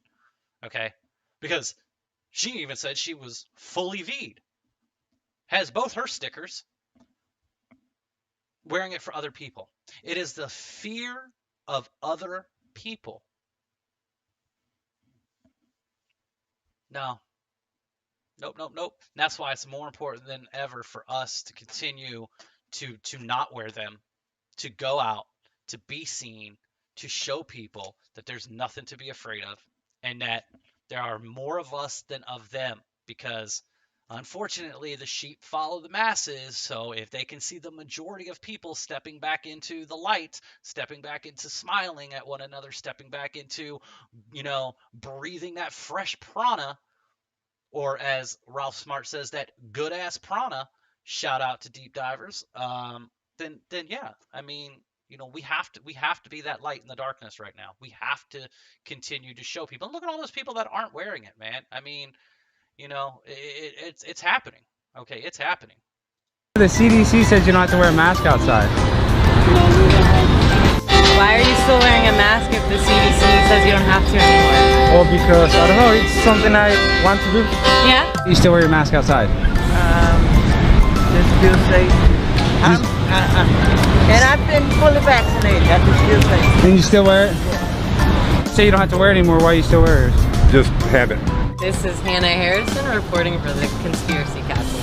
Okay? Because she even said she was fully V'd. Has both her stickers. Wearing it for other people. It is the fear of other people. No. Nope. And that's why it's more important than ever for us to continue to not wear them, to go out, to be seen, to show people that there's nothing to be afraid of, and that there are more of us than of them, because unfortunately the sheep follow the masses. So if they can see the majority of people stepping back into the light, stepping back into smiling at one another, stepping back into, breathing that fresh prana, or as Ralph Smart says, that good ass prana. Shout out to deep divers. Then yeah, I mean, we have to be that light in the darkness right now. We have to continue to show people. And look at all those people that aren't wearing it, man. I mean, it's happening. Okay, it's happening. The CDC says you don't have to wear a mask outside. Why are you still wearing a mask if the CDC says you don't have to anymore? Well, because, I don't know, it's something I want to do. Yeah? You still wear your mask outside? Just feel safe. And I've been fully vaccinated. I just feel safe. And you still wear it? Say you don't have to wear it anymore, why you still wear it? Just have it. This is Hannah Harrison reporting for the Conspiracy Castle.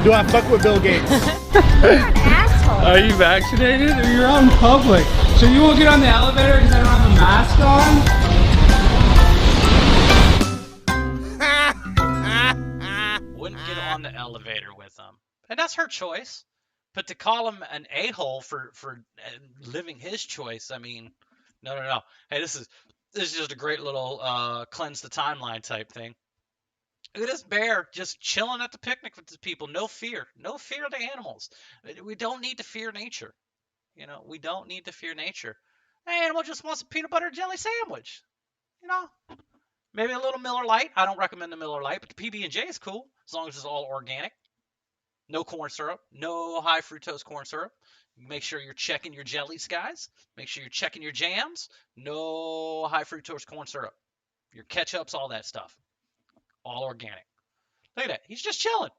Do I fuck with Bill Gates? You're an asshole. Are you vaccinated? You're out in public. So you won't get on the elevator because I don't have a mask on? Wouldn't get on the elevator with them, and that's her choice. But to call him an a-hole for living his choice, I mean, no. Hey, this is just a great little cleanse the timeline type thing. Look at this bear just chilling at the picnic with the people. No fear of the animals. We don't need to fear nature. We don't need to fear nature. An animal just wants a peanut butter and jelly sandwich. Maybe a little Miller Lite. I don't recommend the Miller Lite, but the PB&J is cool as long as it's all organic. No corn syrup, no high fructose corn syrup. Make sure you're checking your jellies, guys. Make sure you're checking your jams. No high fructose corn syrup. Your ketchups, all that stuff. All organic. Look at that. He's just chilling.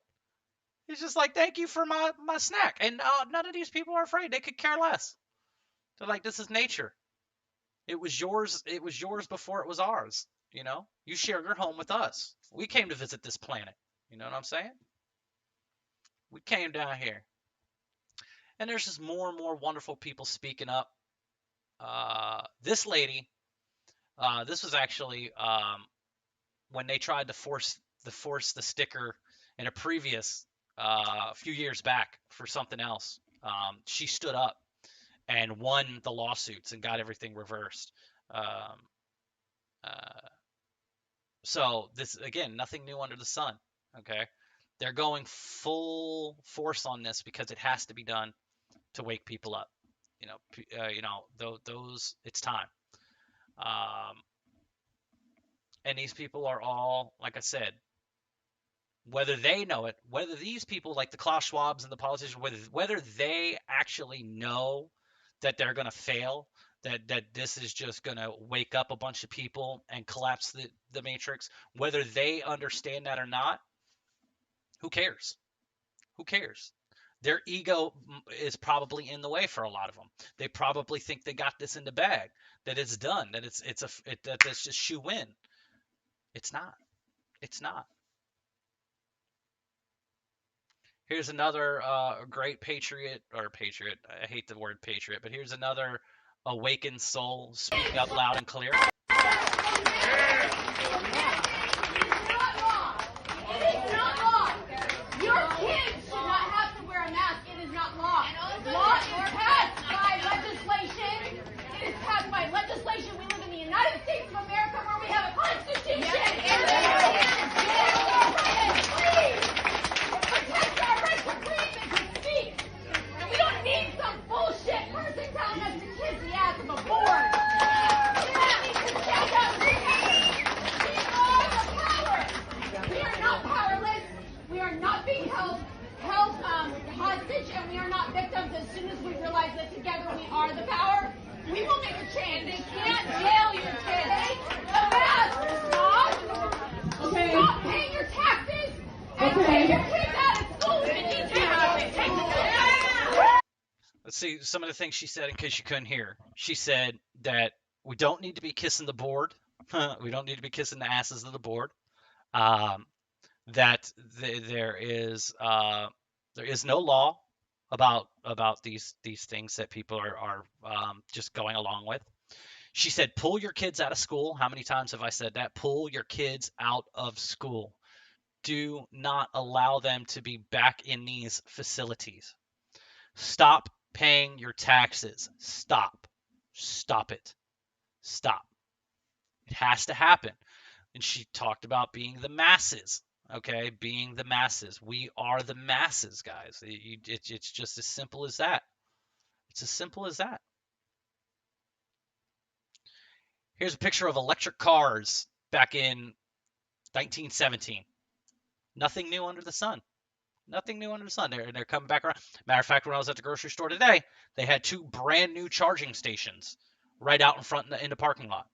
He's just like, thank you for my snack. And none of these people are afraid. They could care less. They're like, this is nature. It was yours. It was yours before it was ours. You share your home with us. We came to visit this planet. You know what I'm saying? We came down here. And there's just more and more wonderful people speaking up. This lady, this was actually when they tried to force the sticker in a previous few years back for something else. She stood up and won the lawsuits and got everything reversed. So this, again, nothing new under the sun. Okay, they're going full force on this because it has to be done to wake people up. Those it's time. And these people are all, like I said, whether they know it, whether these people like the Klaus Schwabs and the politicians, whether they actually know that they're going to fail, that this is just going to wake up a bunch of people and collapse the matrix, whether they understand that or not, who cares? Who cares? Their ego is probably in the way for a lot of them. They probably think they got this in the bag, that it's done, that that's just shoe in. It's not. It's not. Here's another great patriot, or patriot. I hate the word patriot, but here's another awakened soul speaking up loud and clear. hostage, and we are not victims. As soon as we realize that together we are the power, we will make a change. They can't jail your kids. Stop. Okay. Stop paying your taxes and take your kids out of school. We need to. Let's see some of the things she said in case you couldn't hear. She said that we don't need to be kissing the board. We don't need to be kissing the asses of the board. That there is no law about these things that people are just going along with. She said, pull your kids out of school. How many times have I said that? Pull your kids out of school. Do not allow them to be back in these facilities. Stop paying your taxes. Stop. Stop it. Stop. It has to happen. And she talked about being the masses. Okay, being the masses. We are the masses, guys. It's just as simple as that. It's as simple as that. Here's a picture of electric cars back in 1917. Nothing new under the sun. Nothing new under the sun. They're coming back around. Matter of fact, when I was at the grocery store today, they had 2 brand new charging stations right out in front in the parking lot.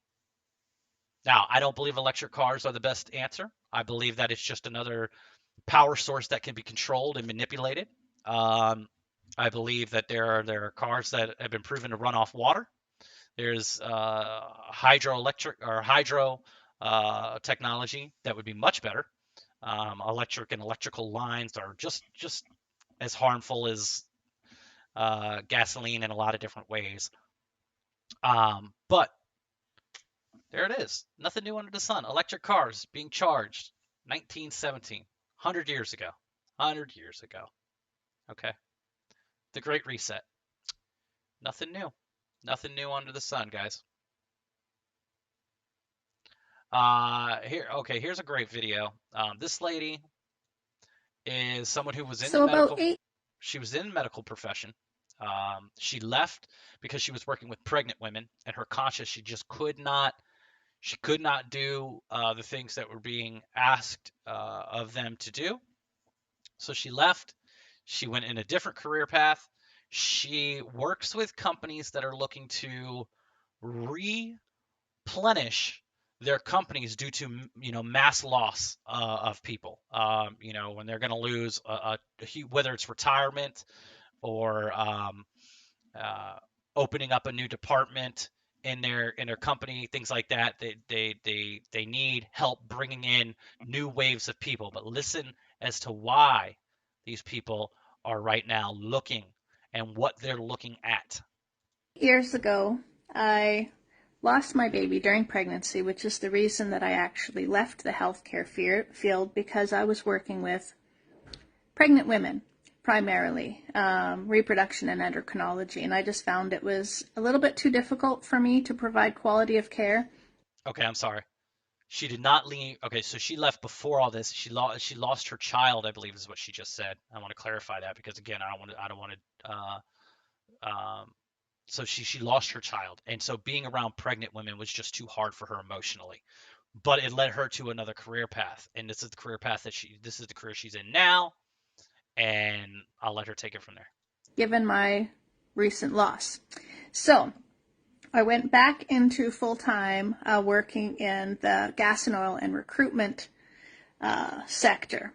Now, I don't believe electric cars are the best answer. I believe that it's just another power source that can be controlled and manipulated. I believe that there are cars that have been proven to run off water. There's hydroelectric or hydro technology that would be much better. Electric and electrical lines are just as harmful as gasoline in a lot of different ways. But there it is. Nothing new under the sun. Electric cars being charged. 1917. 100 years ago. 100 years ago. Okay. The Great Reset. Nothing new. Nothing new under the sun, guys. Here's a great video. This lady is someone who was in the medical. She was in the medical profession. She left because she was working with pregnant women, and her conscience, she just could not. She could not do the things that were being asked of them to do. So she left. She went in a different career path. She works with companies that are looking to replenish their companies due to mass loss of people. When they're going to lose whether it's retirement or opening up a new department in their company, things like that. They need help bringing in new waves of people. But listen as to why these people are right now looking and what they're looking at. Years ago, I lost my baby during pregnancy, which is the reason that I actually left the healthcare field, because I was working with pregnant women, primarily, reproduction and endocrinology, and I just found it was a little bit too difficult for me to provide quality of care. Okay, I'm sorry. She did not leave. Okay, so she left before all this. She lost her child, I believe, is what she just said. I want to clarify that because again, I don't want to. So she lost her child, and so being around pregnant women was just too hard for her emotionally. but it led her to another career path, and this is the career path this is the career she's in now, and I'll let her take it from there. Given my recent loss. So I went back into full-time working in the gas and oil and recruitment sector.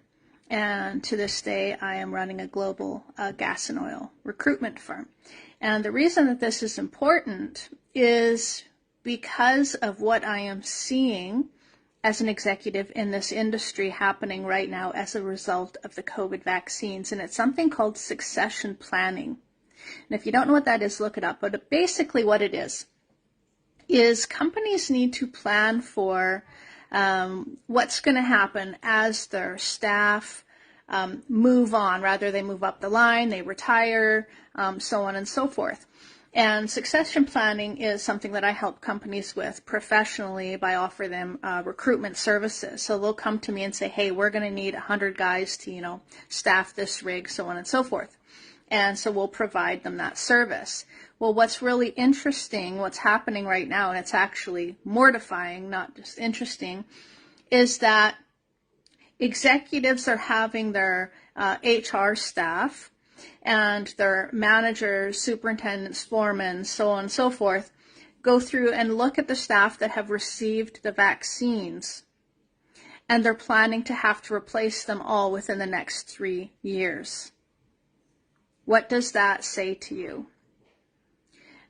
And to this day, I am running a global gas and oil recruitment firm. And the reason that this is important is because of what I am seeing as an executive in this industry happening right now as a result of the COVID vaccines. And it's something called succession planning. And if you don't know what that is, look it up. But basically what it is companies need to plan for what's going to happen as their staff move on. Rather, they move up the line, they retire, so on and so forth. And succession planning is something that I help companies with professionally by offering them recruitment services. So they'll come to me and say, hey, we're going to need 100 guys to, staff this rig, so on and so forth. And so we'll provide them that service. Well, what's really interesting, what's happening right now, and it's actually mortifying, not just interesting, is that executives are having their HR staff and their managers, superintendents, foremen, so on and so forth, go through and look at the staff that have received the vaccines, and they're planning to have to replace them all within the next 3 years. What does that say to you?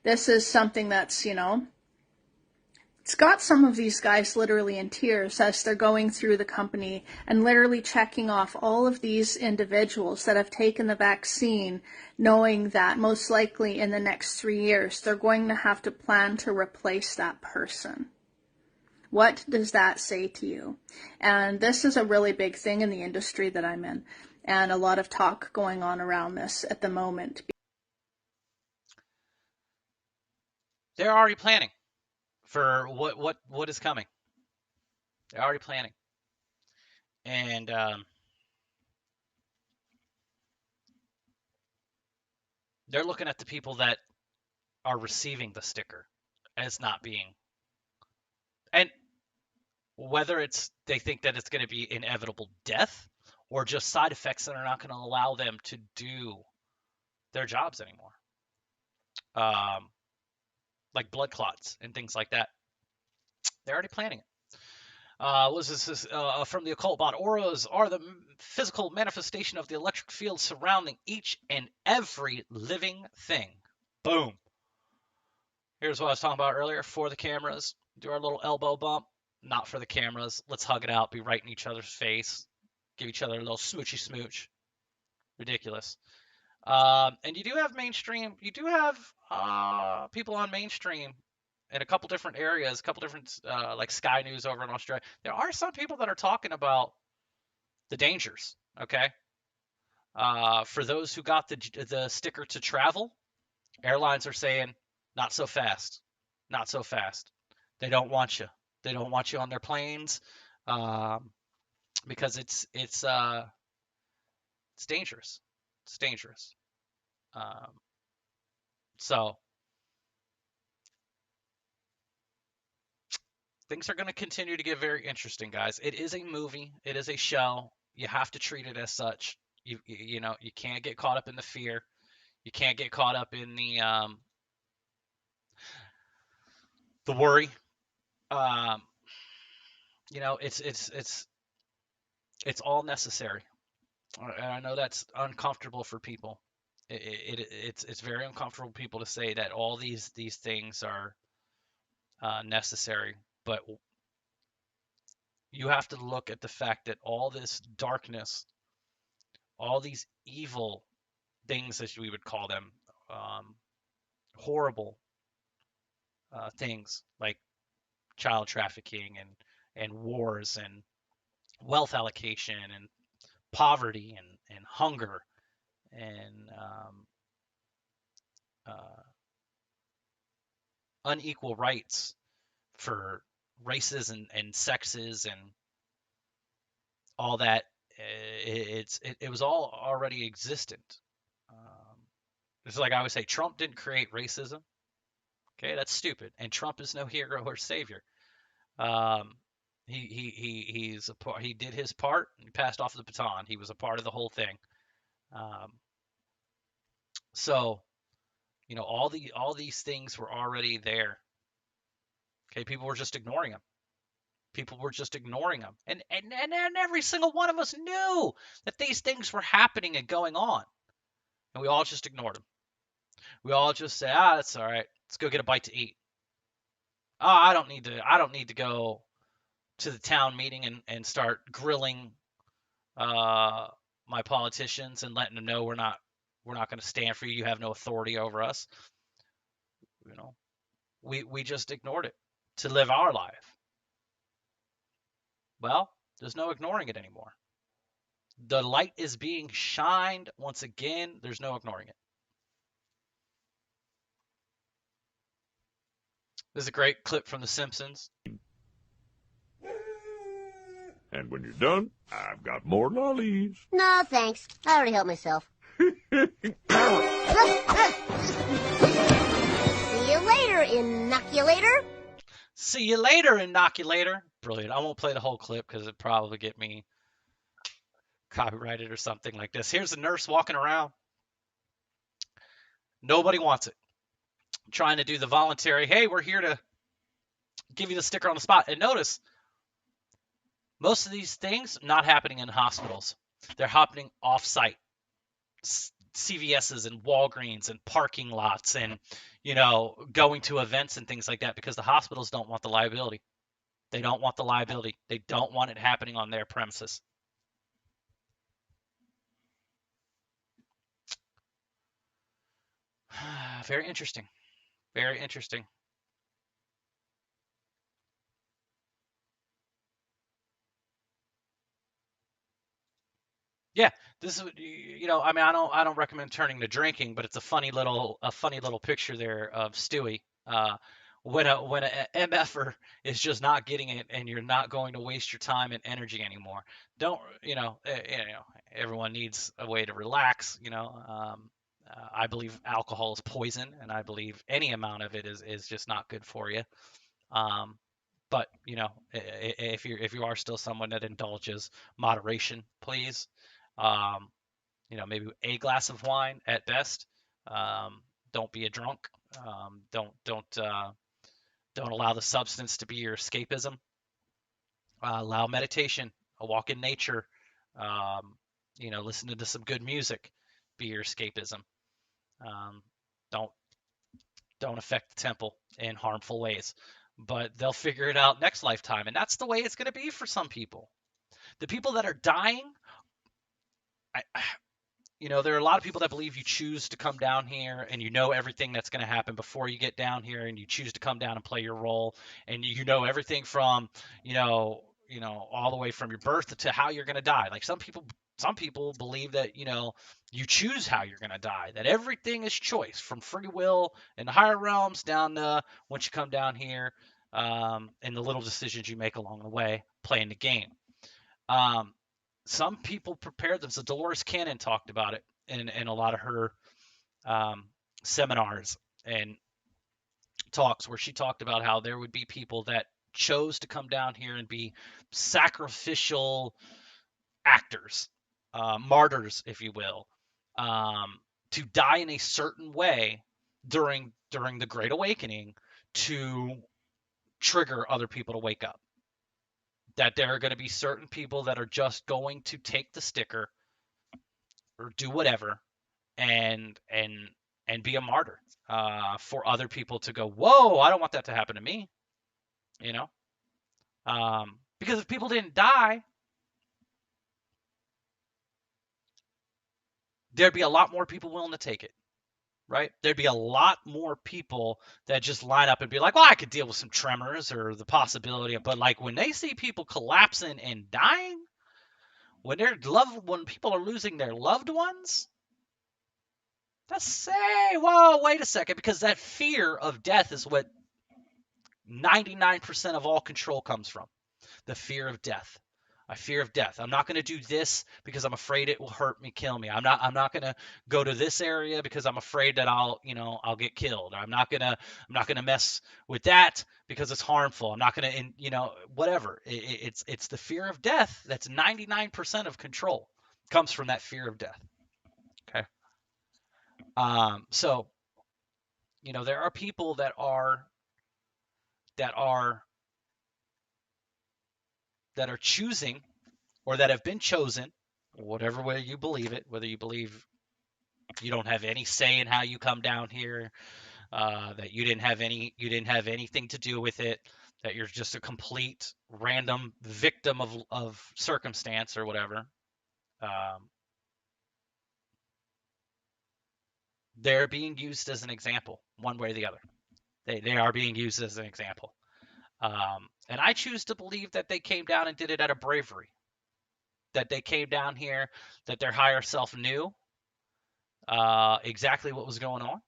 This is something that's, it's got some of these guys literally in tears as they're going through the company and literally checking off all of these individuals that have taken the vaccine, knowing that most likely in the next 3 years, they're going to have to plan to replace that person. What does that say to you? And this is a really big thing in the industry that I'm in, and a lot of talk going on around this at the moment. They're already planning for what is coming. They're already planning, and they're looking at the people that are receiving the sticker as not being, and whether they think that it's going to be inevitable death or just side effects that are not going to allow them to do their jobs anymore, like blood clots and things like that. They're already planning it. Was this from the occult bot? Auras are the physical manifestation of the electric field surrounding each and every living thing. Boom. Here's what I was talking about earlier. For the cameras, do our little elbow bump. Not for the cameras. Let's hug it out, be right in each other's face, give each other a little smoochy smooch. Ridiculous. And you do have mainstream. You do have people on mainstream in a couple different areas, a couple different like Sky News over in Australia. There are some people that are talking about the dangers. Okay. For those who got the sticker to travel, airlines are saying not so fast, not so fast. They don't want you. They don't want you on their planes because it's dangerous. It's dangerous. So things are going to continue to get very interesting, guys. It is a movie. It is a show. You have to treat it as such. You know, you can't get caught up in the fear. You can't get caught up in the worry. You know, it's all necessary. And I know that's uncomfortable for people. It's very uncomfortable for people to say that all these things are necessary, but you have to look at the fact that all this darkness, all these evil things, as we would call them, horrible things like child trafficking and wars and wealth allocation and poverty and hunger and unequal rights for races and sexes and all that. It was all already existent. It's like I always say, Trump didn't create racism. Okay, that's stupid. And Trump is no hero or savior. he did his part. He passed off the baton. He was a part of the whole thing. Um, so all these things were already there. Okay, people were just ignoring them. People were just ignoring them, and every single one of us knew that these things were happening and going on, and we all just ignored them. We all just say, that's all right. Let's go get a bite to eat. Oh, I don't need to go to the town meeting and start grilling uh, my politicians and letting them know we're not going to stand for you. You have no authority over us. You know, we just ignored it to live our life. Well, there's no ignoring it anymore. The light is being shined once again. There's no ignoring it. This is a great clip from The Simpsons. And when you're done, I've got more lollies. No, thanks. I already helped myself. See you later, inoculator. See you later, inoculator. Brilliant. I won't play the whole clip because it'd probably get me copyrighted or something like this. Here's the nurse walking around. Nobody wants it. Trying to do the voluntary, hey, we're here to give you the sticker on the spot. And notice, most of these things not happening in hospitals. They're happening off-site. CVS's and Walgreens and parking lots and, going to events and things like that because the hospitals don't want the liability. They don't want the liability. They don't want it happening on their premises. Very interesting. Very interesting. Yeah, this is I don't recommend turning to drinking, but it's a funny little picture there of Stewie. When a MFer is just not getting it, and you're not going to waste your time and energy anymore. Don't everyone needs a way to relax. I believe alcohol is poison, and I believe any amount of it is just not good for you. But if you are still someone that indulges, moderation, please. Maybe a glass of wine at best. Don't be a drunk. Don't allow the substance to be your escapism. Allow meditation, a walk in nature. Listening to some good music, be your escapism. Don't affect the temple in harmful ways. But they'll figure it out next lifetime, and that's the way it's going to be for some people. The people that are dying, there are a lot of people that believe you choose to come down here and you know everything that's going to happen before you get down here, and you choose to come down and play your role, and you know everything from all the way from your birth to how you're going to die. Like some people believe that you choose how you're going to die, that everything is choice from free will in the higher realms down to once you come down here, and the little decisions you make along the way playing the game. Some people prepare them. So Dolores Cannon talked about it in a lot of her seminars and talks, where she talked about how there would be people that chose to come down here and be sacrificial actors, martyrs, if you will, to die in a certain way during the Great Awakening to trigger other people to wake up. That there are going to be certain people that are just going to take the sticker or do whatever and be a martyr for other people to go, whoa, I don't want that to happen to me. Because if people didn't die, there'd be a lot more people willing to take it. Right? There'd be a lot more people that just line up and be like, well, I could deal with some tremors or the possibility of, but like when they see people collapsing and dying, when people are losing their loved ones, let's say, whoa, wait a second, because that fear of death is what 99% of all control comes from. The fear of death. My fear of death. I'm not going to do this because I'm afraid it will hurt me, kill me. I'm not going to go to this area because I'm afraid that I'll get killed. I'm not going to mess with that because it's harmful. I'm not going to whatever. It's the fear of death that's 99% of control comes from that fear of death. Okay. So, there are people that are that are choosing or that have been chosen, whatever way you believe it, whether you believe you don't have any say in how you come down here, that you didn't have anything to do with it, that you're just a complete random victim of circumstance or whatever. They're being used as an example, one way or the other. They are being used as an example. And I choose to believe that they came down and did it out of bravery. That they came down here, that their higher self knew exactly what was going on.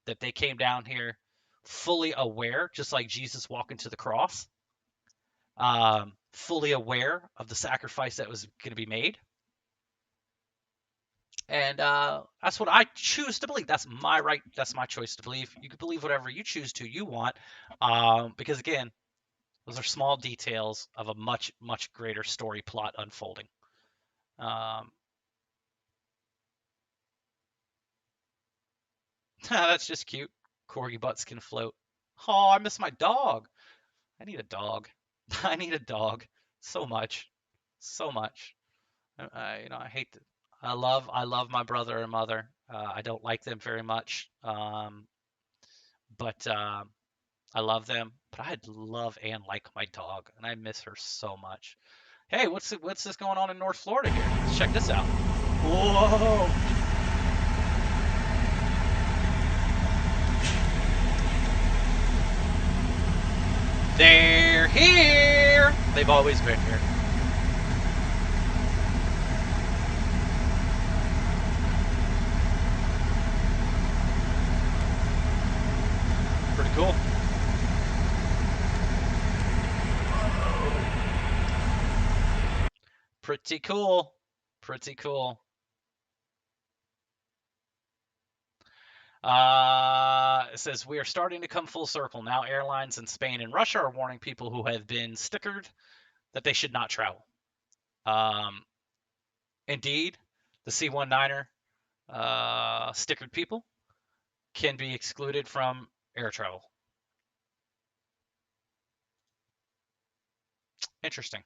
That they came down here fully aware, just like Jesus walking to the cross, fully aware of the sacrifice that was going to be made. And that's what I choose to believe. That's my right. That's my choice to believe. You can believe whatever you choose to, you want, because again, those are small details of a much, much greater story plot unfolding. That's just cute. Corgi butts can float. Oh, I miss my dog. I need a dog. I need a dog so much, so much. I hate that. I love my brother and mother. I don't like them very much, but I love them. But I love and like my dog, and I miss her so much. Hey, what's this going on in North Florida here? Let's check this out. Whoa! They're here. They've always been here. Pretty cool. Pretty cool. Pretty cool. It says we are starting to come full circle. Now airlines in Spain and Russia are warning people who have been stickered that they should not travel. Indeed, the C-19er stickered people can be excluded from air travel. Interesting.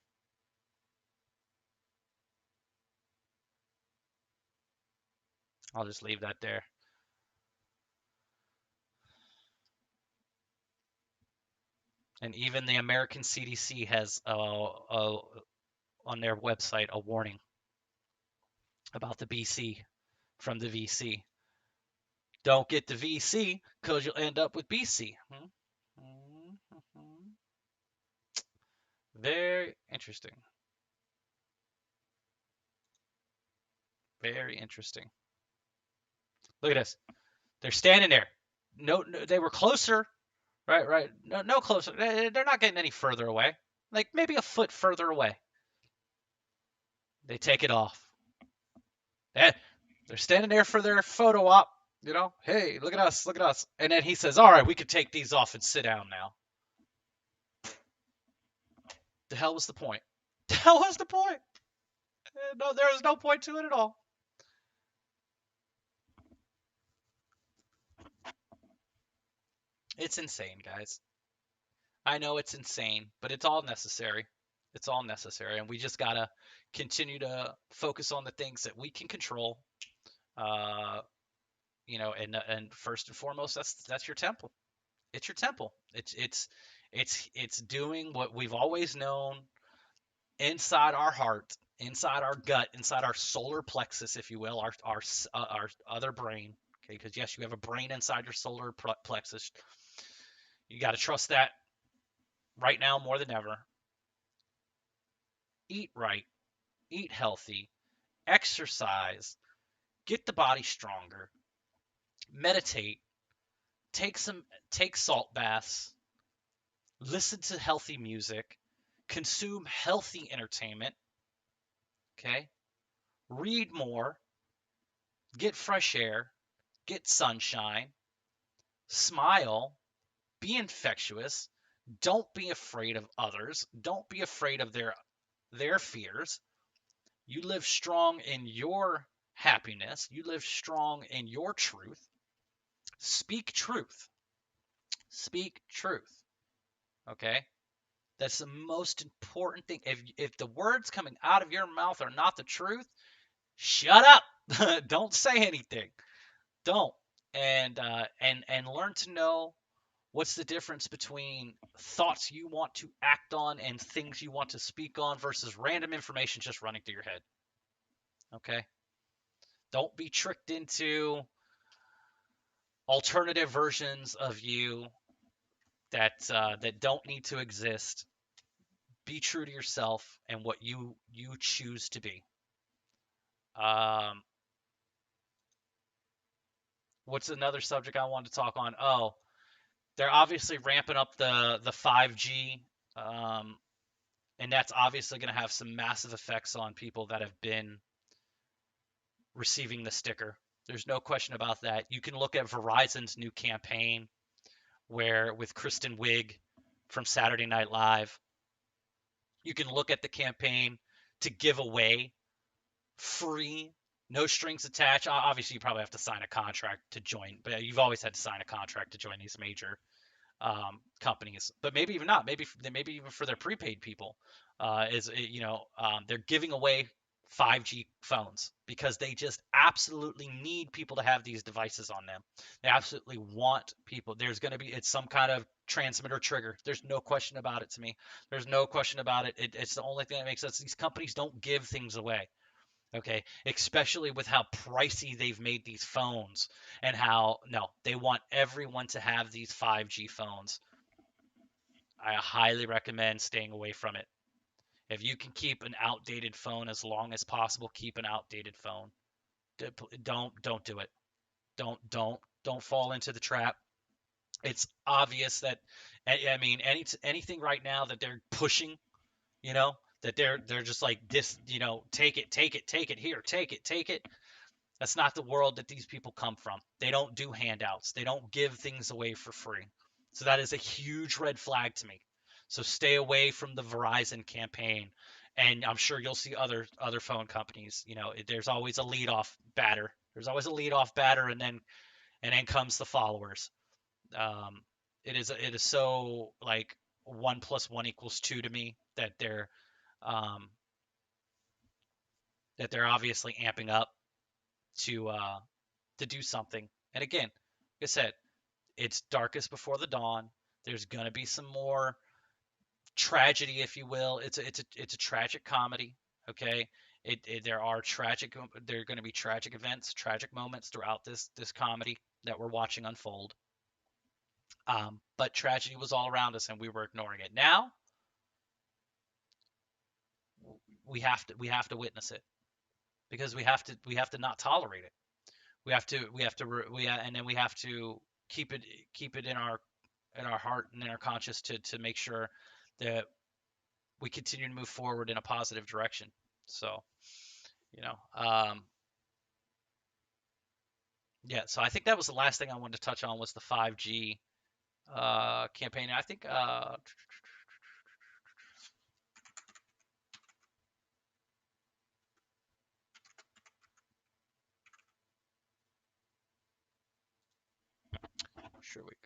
I'll just leave that there. And even the American CDC has on their website a warning about the BC from the VC. Don't get the VC because you'll end up with BC. Very interesting. Very interesting. Look at this. They're standing there. No, they were closer. Right. No closer. They're not getting any further away. Like maybe a foot further away. They take it off. They're standing there for their photo op. Hey, look at us, look at us. And then he says, all right, we can take these off and sit down now. The hell was the point? The hell was the point? No, there was no point to it at all. It's insane, guys. I know it's insane, but it's all necessary. It's all necessary, and we just gotta continue to focus on the things that we can control. And first and foremost, that's your temple. It's your temple. It's doing what we've always known inside our heart, inside our gut, inside our solar plexus, if you will, our other brain. Okay, because yes, you have a brain inside your solar plexus. You got to trust that right now more than ever. Eat right, eat healthy, exercise, get the body stronger, meditate, take salt baths, listen to healthy music, consume healthy entertainment, okay? Read more, get fresh air, get sunshine, smile, be infectious, don't be afraid of others, don't be afraid of their fears. You live strong in your happiness, you live strong in your truth. Speak truth. Speak truth. Okay? That's the most important thing. If the words coming out of your mouth are not the truth, shut up. Don't say anything. Don't. And learn to know what's the difference between thoughts you want to act on and things you want to speak on versus random information just running through your head. Okay? Don't be tricked into alternative versions of you that don't need to exist. Be true to yourself and what you choose to be. Um, what's another subject I wanted to talk on? Oh, they're obviously ramping up the 5G, um, and that's obviously going to have some massive effects on people that have been receiving the sticker. There's no question about that. You can look at Verizon's new campaign where with Kristen Wiig from Saturday Night Live, you can look at the campaign to give away free, no strings attached. Obviously, you probably have to sign a contract to join, but you've always had to sign a contract to join these major companies. But maybe even not. Maybe even for their prepaid people, they're giving away 5G phones because they just absolutely need people to have these devices on them. They absolutely want people. It's some kind of transmitter trigger. There's no question about it to me. There's no question about it. It's the only thing that makes sense. These companies don't give things away. Okay, especially with how pricey they've made these phones and how no, they want everyone to have these 5G phones. I highly recommend staying away from it. If you can keep an outdated phone as long as possible, keep an outdated phone. Don't do it. Don't fall into the trap. It's obvious that I mean anything right now that they're pushing, you know, that they're just like this, take it, here, take it. That's not the world that these people come from. They don't do handouts. They don't give things away for free. So that is a huge red flag to me. So stay away from the Verizon campaign. And I'm sure you'll see other phone companies. There's always a leadoff batter. There's always a leadoff batter, and then comes the followers. Um, it is so like 1 + 1 = 2 to me um, that they're obviously amping up to do something. And again, like I said, it's darkest before the dawn. There's gonna be some more tragedy, if you will. It's a tragic comedy. Okay, there are going to be tragic events, tragic moments throughout this comedy that we're watching unfold. But tragedy was all around us, and we were ignoring it. Now we have to witness it because we have to not tolerate it. And then we have to keep it in our heart and in our conscience to make sure that we continue to move forward in a positive direction. So, you know, um, yeah. So I think that was the last thing I wanted to touch on was the 5G campaign. I think sure we could.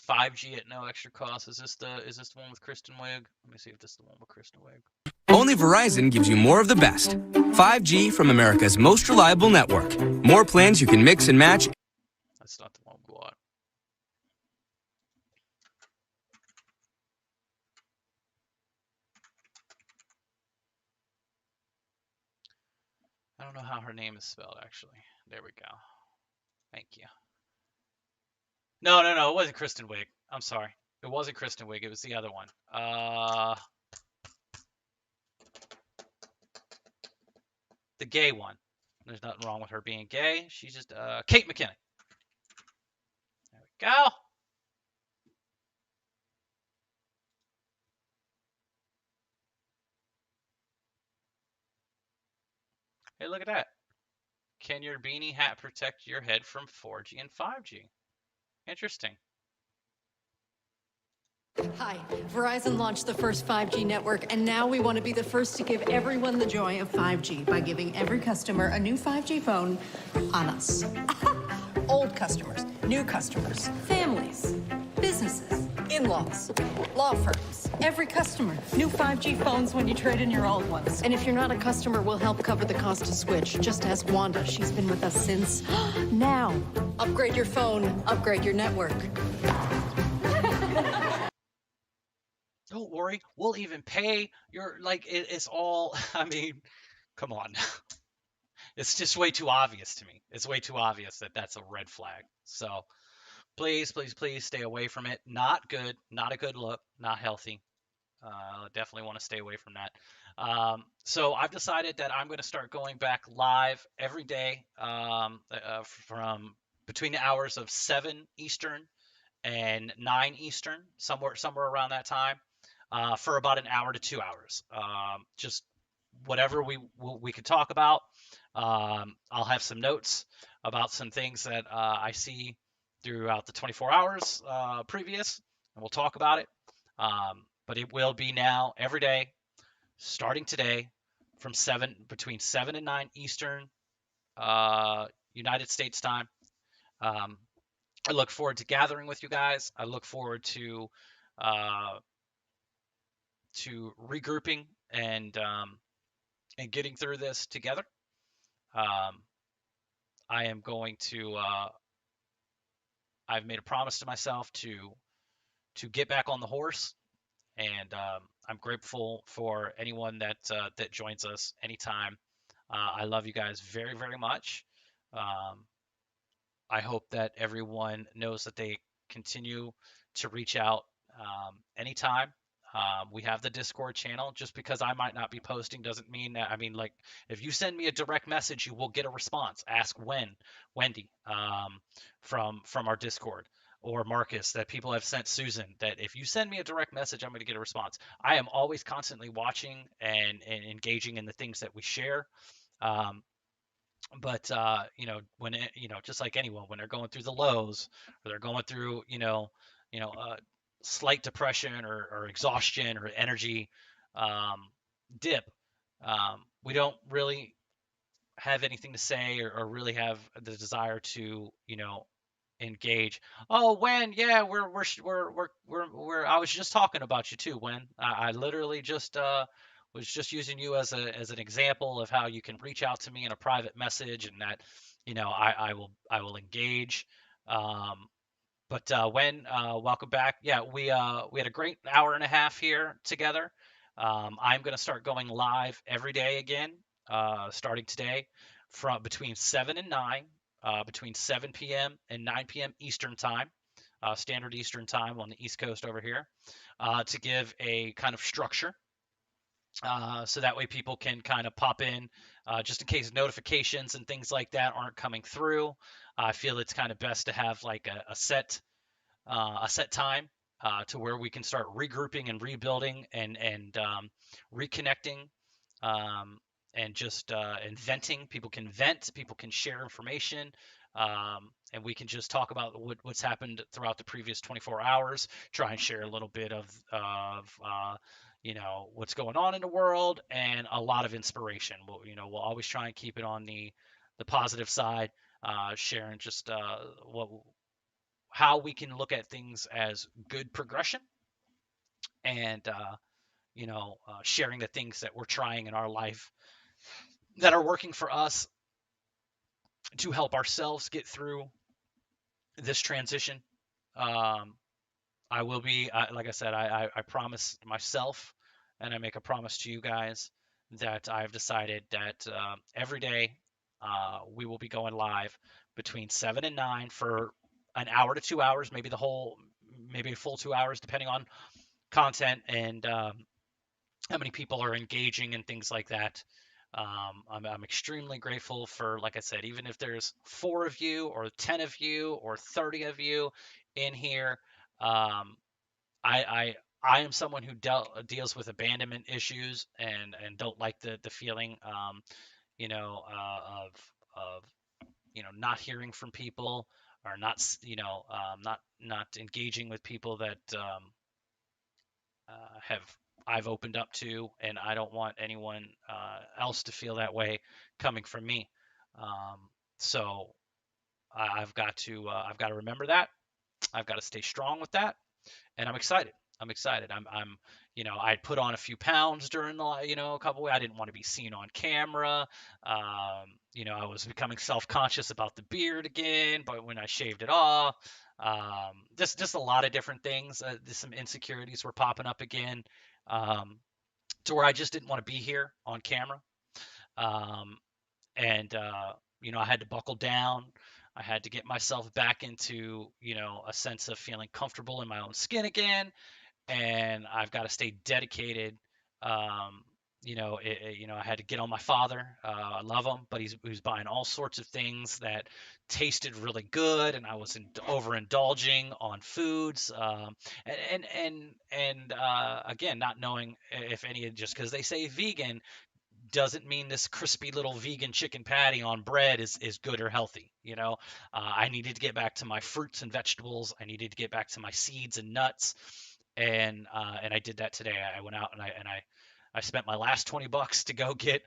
5G at no extra cost. Is this the one with Kristen Wiig? Let me see if this is the one with Kristen Wiig. Only Verizon gives you more of the best. 5G from America's most reliable network. More plans you can mix and match. That's not the one we want. I don't know how her name is spelled, actually. There we go. Thank you. No, it wasn't Kristen Wiig. I'm sorry. It wasn't Kristen Wiig. It was the other one. The gay one. There's nothing wrong with her being gay. She's just Kate McKinnon. There we go. Hey, look at that. Can your beanie hat protect your head from 4G and 5G? Interesting. Hi, Verizon launched the first 5G network, and now we want to be the first to give everyone the joy of 5G by giving every customer a new 5G phone on us. Old customers, new customers, families, businesses, in-laws, law firms. Every customer, new 5G phones when you trade in your old ones. And if you're not a customer, we'll help cover the cost to switch. Just ask Wanda. She's been with us since now. Upgrade your phone, upgrade your network. Don't worry, we'll even pay your it's all. I mean, come on. It's just way too obvious to me. It's way too obvious that that's a red flag. So please, please, please stay away from it. Not good. Not a good look. Not healthy. Definitely want to stay away from that. So I've decided that I'm going to start going back live every day from between the hours of 7 Eastern and 9 Eastern, somewhere around that time, for about an hour to 2 hours. Just whatever we could talk about. I'll have some notes about some things that I see throughout the 24 hours previous, and we'll talk about it. But it will be now every day, starting today, from between 7 and 9 Eastern United States time. I look forward to gathering with you guys. I look forward uh, to regrouping and getting through this together. Um, I am going to. I've made a promise to myself to get back on the horse, and I'm grateful for anyone that joins us anytime. I love you guys very, very much. Um, I hope that everyone knows that they continue to reach out anytime. We have the Discord channel. Just because I might not be posting doesn't mean that. I mean, like, if you send me a direct message, you will get a response. Ask Wendy, from our Discord, or Marcus, that people have sent Susan. That if you send me a direct message, I'm going to get a response. I am always constantly watching and engaging in the things that we share. Um, but when just like anyone, when they're going through the lows, or they're going through slight depression, or exhaustion, or energy um, dip, we don't really have anything to say, or really have the desire to engage. Oh, when? Yeah, I was just talking about you too, when I literally just was just using you as an example of how you can reach out to me in a private message, and that I will engage. Um, but when welcome back. Yeah, we had a great hour and a half here together. I'm going to start going live every day again, starting today, from between 7 and 9, between 7 p.m. and 9 p.m. Eastern time, standard Eastern time on the East Coast over here, to give a kind of structure, so that way people can kind of pop in, just in case notifications and things like that aren't coming through. I feel it's kind of best to have like a set time, to where we can start regrouping and rebuilding, and reconnecting, um, and just and venting. People can vent, people can share information, and we can just talk about what's happened throughout the previous 24 hours. Try and share a little bit of what's going on in the world, and a lot of inspiration. We'll always try and keep it on the positive side, sharing just what how we can look at things as good progression, and sharing the things that we're trying in our life that are working for us, to help ourselves get through this transition. um, I will be, like I said, I promise myself, and I make a promise to you guys, that I've decided that every day, we will be going live between 7 and 9 for an hour to 2 hours, maybe a full 2 hours, depending on content, and how many people are engaging and things like that. I'm extremely grateful for, like I said, even if there's 4 of you, or 10 of you, or 30 of you in here. um, I am someone who deals with abandonment issues, and don't like the feeling. of not hearing from people, or not not engaging with people that have I've opened up to, and I don't want anyone else to feel that way coming from me. Um, so I've got to remember that. I've got to stay strong with that, and I'm excited. I'm excited. I put on a few pounds during the, a couple weeks. I didn't want to be seen on camera. I was becoming self-conscious about the beard again, but when I shaved it off, just a lot of different things. Some insecurities were popping up again, um, to where I just didn't want to be here on camera. Um, and I had to buckle down. I had to get myself back into, a sense of feeling comfortable in my own skin again, and I've got to stay dedicated. I had to get on my father. I love him, but he was buying all sorts of things that tasted really good, and I was overindulging on foods. Again, not knowing if any, just because they say vegan doesn't mean this crispy little vegan chicken patty on bread is good or healthy. I needed to get back to my fruits and vegetables. I needed to get back to my seeds and nuts, and I did that today. I went out and I spent my last $20 to go get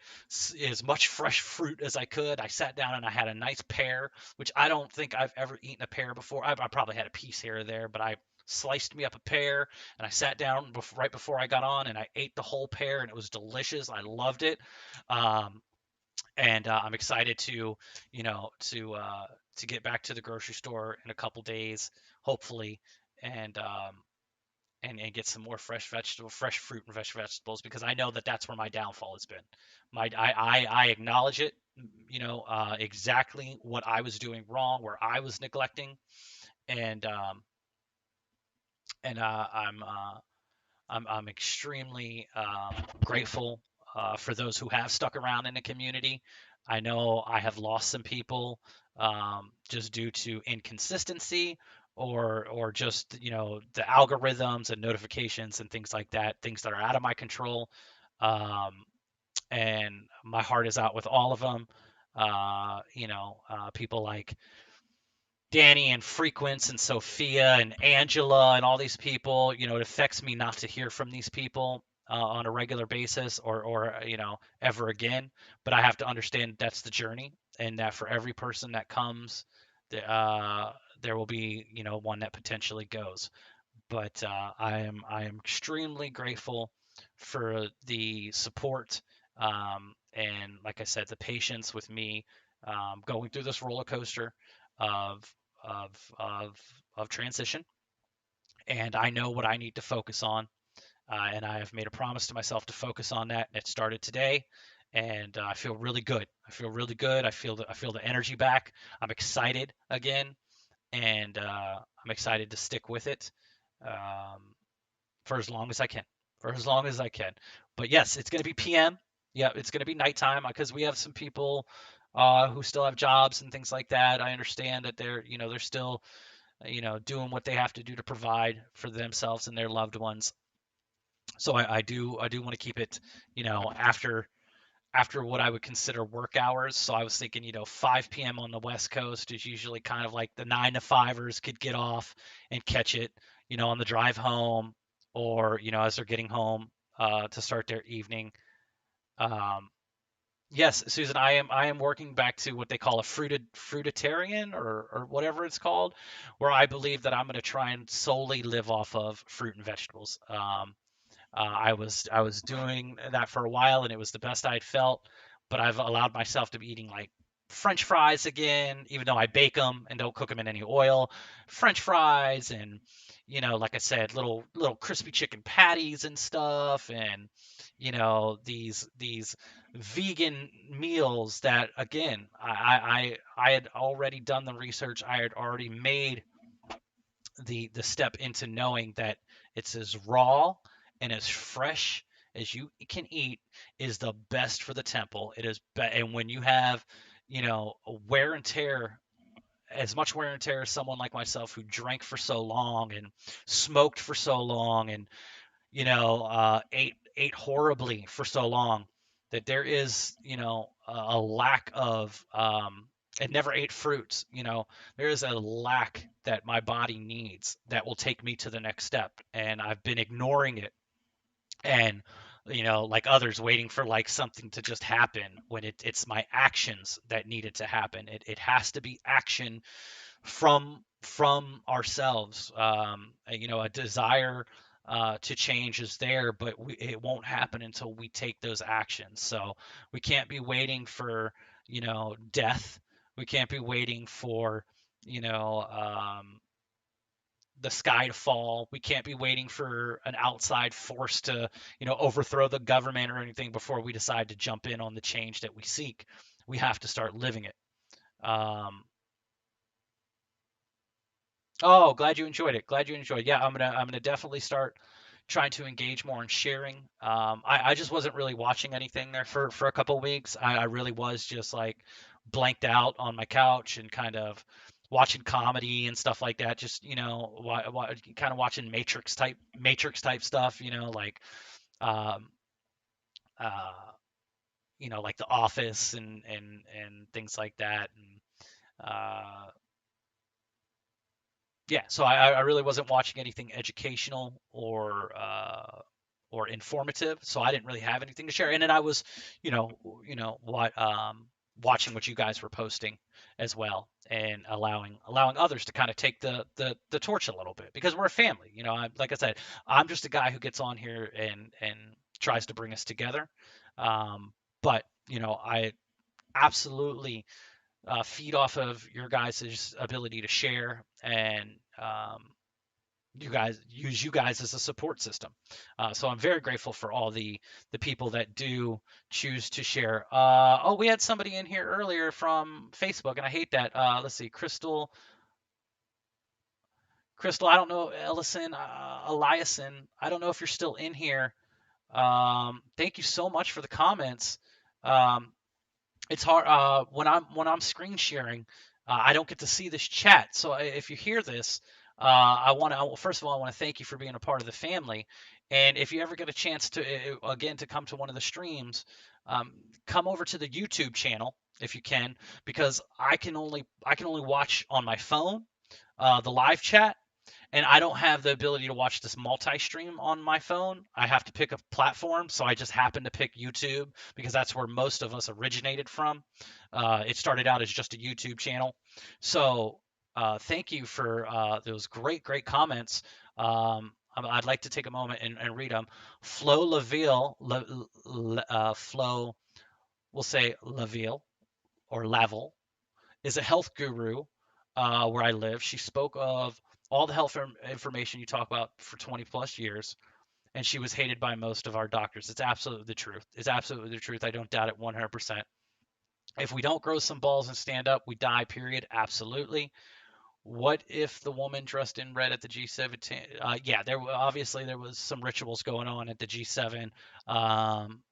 as much fresh fruit as I could. I sat down and I had a nice pear, which I don't think I've ever eaten a pear before. I probably had a piece here or there, but I sliced me up a pear and I sat down right before I got on and I ate the whole pear, and it was delicious. I loved it. Um, and I'm excited to, to get back to the grocery store in a couple days, hopefully, and and get some more fresh fruit and fresh vegetables, because I know that that's where my downfall has been. I acknowledge it, exactly what I was doing wrong, where I was neglecting, and and I'm extremely grateful for those who have stuck around in the community. I know I have lost some people, just due to inconsistency, or just the algorithms and notifications and things like that, things that are out of my control. Um, and my heart is out with all of them. People like Danny and Frequence and Sophia and Angela and all these people. It affects me not to hear from these people on a regular basis, or ever again. But I have to understand that's the journey, and that for every person that comes, there will be one that potentially goes. But I am extremely grateful for the support, and like I said, the patience with me, going through this roller coaster of of of of transition. And I know what I need to focus on, and I have made a promise to myself to focus on that. It started today, and I feel really good. I feel really good. I feel the energy back. I'm excited again, and I'm excited to stick with it, um, for as long as I can. For as long as I can. But yes, it's going to be PM. Yeah, it's going to be nighttime, because we have some people who still have jobs and things like that. I understand that they're still doing what they have to do to provide for themselves and their loved ones. So I do want to keep it, after what I would consider work hours. So I was thinking, 5 p.m. on the West Coast is usually kind of like the 9 to 5ers could get off and catch it, on the drive home, or, as they're getting home to start their evening. Um, yes, Susan, I am working back to what they call a fruitarian, or whatever it's called, where I believe that I'm going to try and solely live off of fruit and vegetables. I was doing that for a while, and it was the best I'd felt. But I've allowed myself to be eating like French fries again, even though I bake them and don't cook them in any oil. French fries, and like I said, little crispy chicken patties and stuff, and these vegan meals that, again, I had already done the research. I had already made the step into knowing that it's as raw and as fresh as you can eat is the best for the temple. And when you have, wear and tear, as much wear and tear as someone like myself, who drank for so long and smoked for so long, and ate horribly for so long, that there is, a lack of it never ate fruits. There is a lack that my body needs that will take me to the next step, and I've been ignoring it. And like others, waiting for like something to just happen when it's my actions that needed to happen. It has to be action from ourselves. A desire to change is there, but it won't happen until we take those actions. So we can't be waiting for death. We can't be waiting for you know the sky to fall. We can't be waiting for an outside force to overthrow the government or anything before we decide to jump in on the change that we seek. We have to start living it. um, Oh, glad you enjoyed it. Glad you enjoyed. Yeah, I'm gonna definitely start trying to engage more in sharing. I just wasn't really watching anything there for a couple of weeks. I really was just like blanked out on my couch and kind of watching comedy and stuff like that. Just kind of watching Matrix type stuff. Like um, uh, like The Office and things like that. And yeah, so I really wasn't watching anything educational or informative, so I didn't really have anything to share. And then I was, what watching what you guys were posting as well, and allowing others to kind of take the torch a little bit, because we're a family. Like I said, I'm just a guy who gets on here and tries to bring us together. But I absolutely feed off of your guys' ability to share, and use you guys as a support system. So I'm very grateful for all the people that do choose to share. Oh, we had somebody in here earlier from Facebook, and I hate that. Let's see, Crystal. I don't know, Ellison, Eliason. I don't know if you're still in here. Thank you so much for the comments. Um, it's hard when I'm screen sharing. I don't get to see this chat. So if you hear this, first of all, I want to thank you for being a part of the family. And if you ever get a chance to again to come to one of the streams, um, come over to the YouTube channel if you can, because I can only watch on my phone the live chat, and I don't have the ability to watch this multi-stream on my phone. I have to pick a platform, so I just happen to pick YouTube because that's where most of us originated from. It started out as just a YouTube channel. So thank you for those great comments. I'd like to take a moment and read them. Flo Laville, Flo, we'll say Laville or Lavel, is a health guru where I live. She spoke of all the health information you talk about for 20 plus years, and she was hated by most of our doctors. It's absolutely the truth. It's absolutely the truth. I don't doubt it 100%. If we don't grow some balls and stand up, we die, period. Absolutely. What if the woman dressed in red at the G7? Yeah, obviously there was some rituals going on at the G7. Um,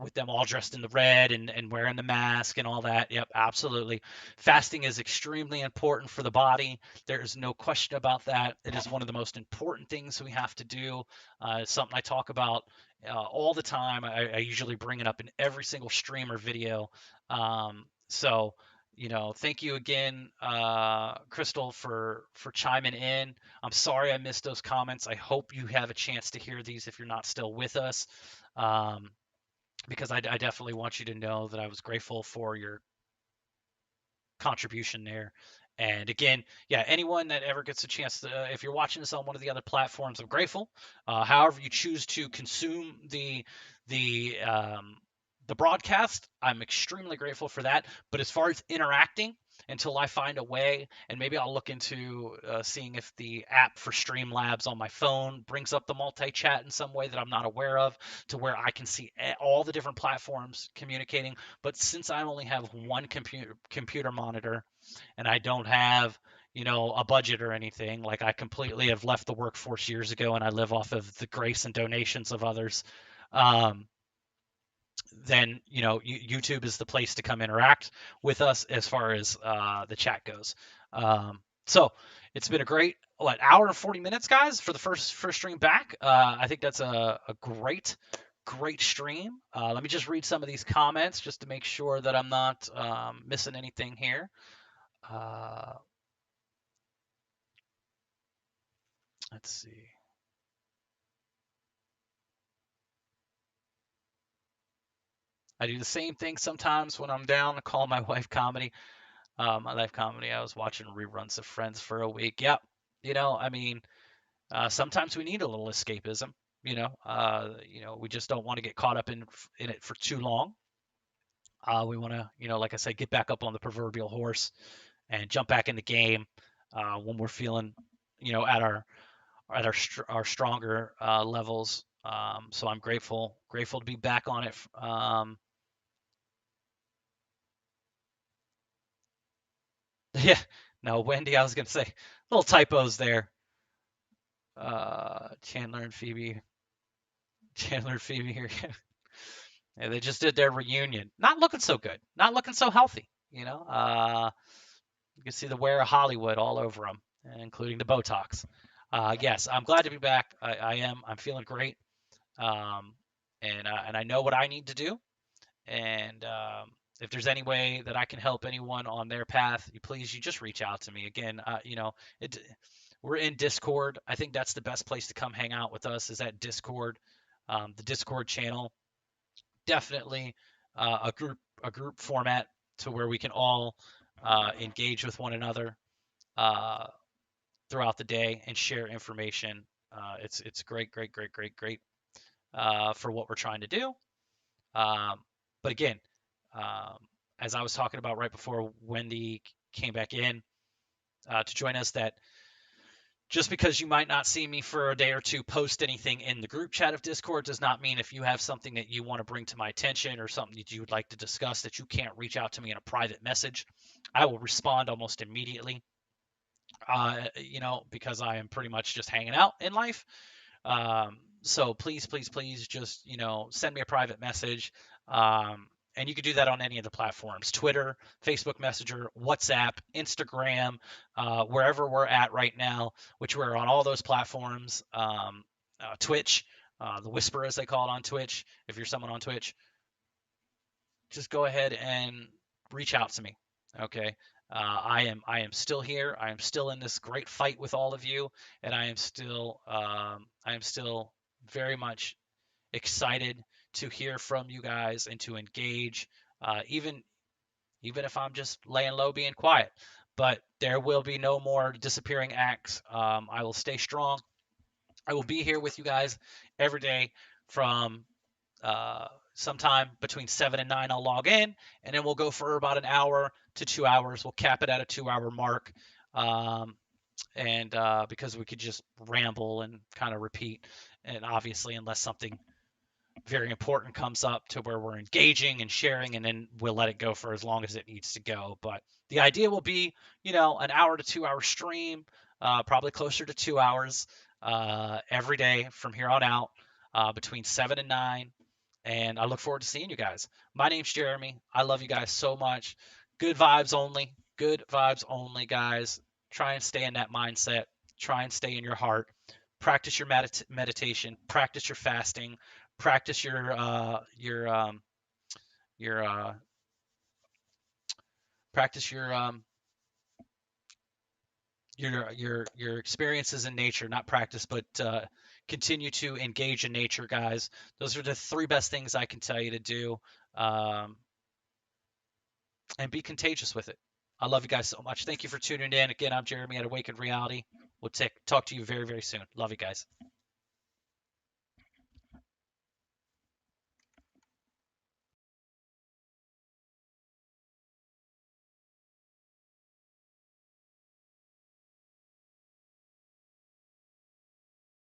with them all dressed in the red and wearing the mask and all that. Yep, absolutely. Fasting is extremely important for the body. There is no question about that. It is one of the most important things we have to do. It's something I talk about all the time. I usually bring it up in every single stream or video. So, thank you again, Crystal, for chiming in. I'm sorry I missed those comments. I hope you have a chance to hear these if you're not still with us, um, because I definitely want you to know that I was grateful for your contribution there. And again, yeah, anyone that ever gets a chance to, if you're watching this on one of the other platforms, I'm grateful. However you choose to consume the um, the broadcast, I'm extremely grateful for that. But as far as interacting, until I find a way, and maybe I'll look into seeing if the app for Streamlabs on my phone brings up the multi-chat in some way that I'm not aware of, to where I can see all the different platforms communicating. But since I only have one computer monitor, and I don't have a budget or anything, like I completely have left the workforce years ago, and I live off of the grace and donations of others. um, then YouTube is the place to come interact with us as far as the chat goes. So it's been a great hour and 40 minutes, guys, for the first stream back. I think that's a great great stream. Let me just read some of these comments just to make sure that I'm not missing anything here. Let's see. I do the same thing sometimes when I'm down. I call my wife comedy. My life comedy. I was watching reruns of Friends for a week. Yep. I mean, sometimes we need a little escapism. We just don't want to get caught up in it for too long. We want to, like I said, get back up on the proverbial horse and jump back in the game when we're feeling, at our stronger levels. So I'm grateful to be back on it. Yeah, no, Wendy, I was gonna say little typos there. Chandler and Phoebe, Chandler and Phoebe here. Yeah, they just did their reunion. Not looking so good. Not looking so healthy. You can see the wear of Hollywood all over them, including the Botox. Yes, I'm glad to be back. I am. I'm feeling great. Um, and I know what I need to do. And if there's any way that I can help anyone on their path, you just reach out to me. Again, it, we're in Discord. I think that's the best place to come hang out with us is at Discord, the Discord channel. Definitely a group format to where we can all engage with one another uh, throughout the day and share information. It's great, great, great, great, great for what we're trying to do. Um, but again, um, as I was talking about right before Wendy came back in to join us, that just because you might not see me for a day or two post anything in the group chat of Discord does not mean if you have something that you want to bring to my attention or something that you would like to discuss that you can't reach out to me in a private message. I will respond almost immediately, because I am pretty much just hanging out in life. So please, please, please just, send me a private message. And you can do that on any of the platforms: Twitter, Facebook Messenger, WhatsApp, Instagram, wherever we're at right now, which we're on all those platforms. Twitch, the Whisper, as they call it on Twitch. If you're someone on Twitch, just go ahead and reach out to me. Okay. I am still here. I am still in this great fight with all of you, and I am still very much excited to hear from you guys and to engage, even if I'm just laying low, being quiet. But there will be no more disappearing acts. I will stay strong. I will be here with you guys every day from sometime between 7 and 9. I'll log in, and then we'll go for about an hour to 2 hours. We'll cap it at a 2 hour mark. And because we could just ramble and kind of repeat, and obviously, unless something very important comes up to where we're engaging and sharing, and then we'll let it go for as long as it needs to go. But the idea will be, an hour to 2 hour stream, probably closer to 2 hours every day from here on out, between 7 and 9. And I look forward to seeing you guys. My name's Jeremy. I love you guys so much. Good vibes only. Good vibes only, guys. Try and stay in that mindset. Try and stay in your heart. Practice your meditation. Practice your fasting. Practice your practice your experiences in nature. Not practice, but continue to engage in nature, guys. Those are the three best things I can tell you to do. Um, and be contagious with it. I love you guys so much. Thank you for tuning in. Again, I'm Jeremy at Awakened Reality. We'll talk to you very, very soon. Love you guys.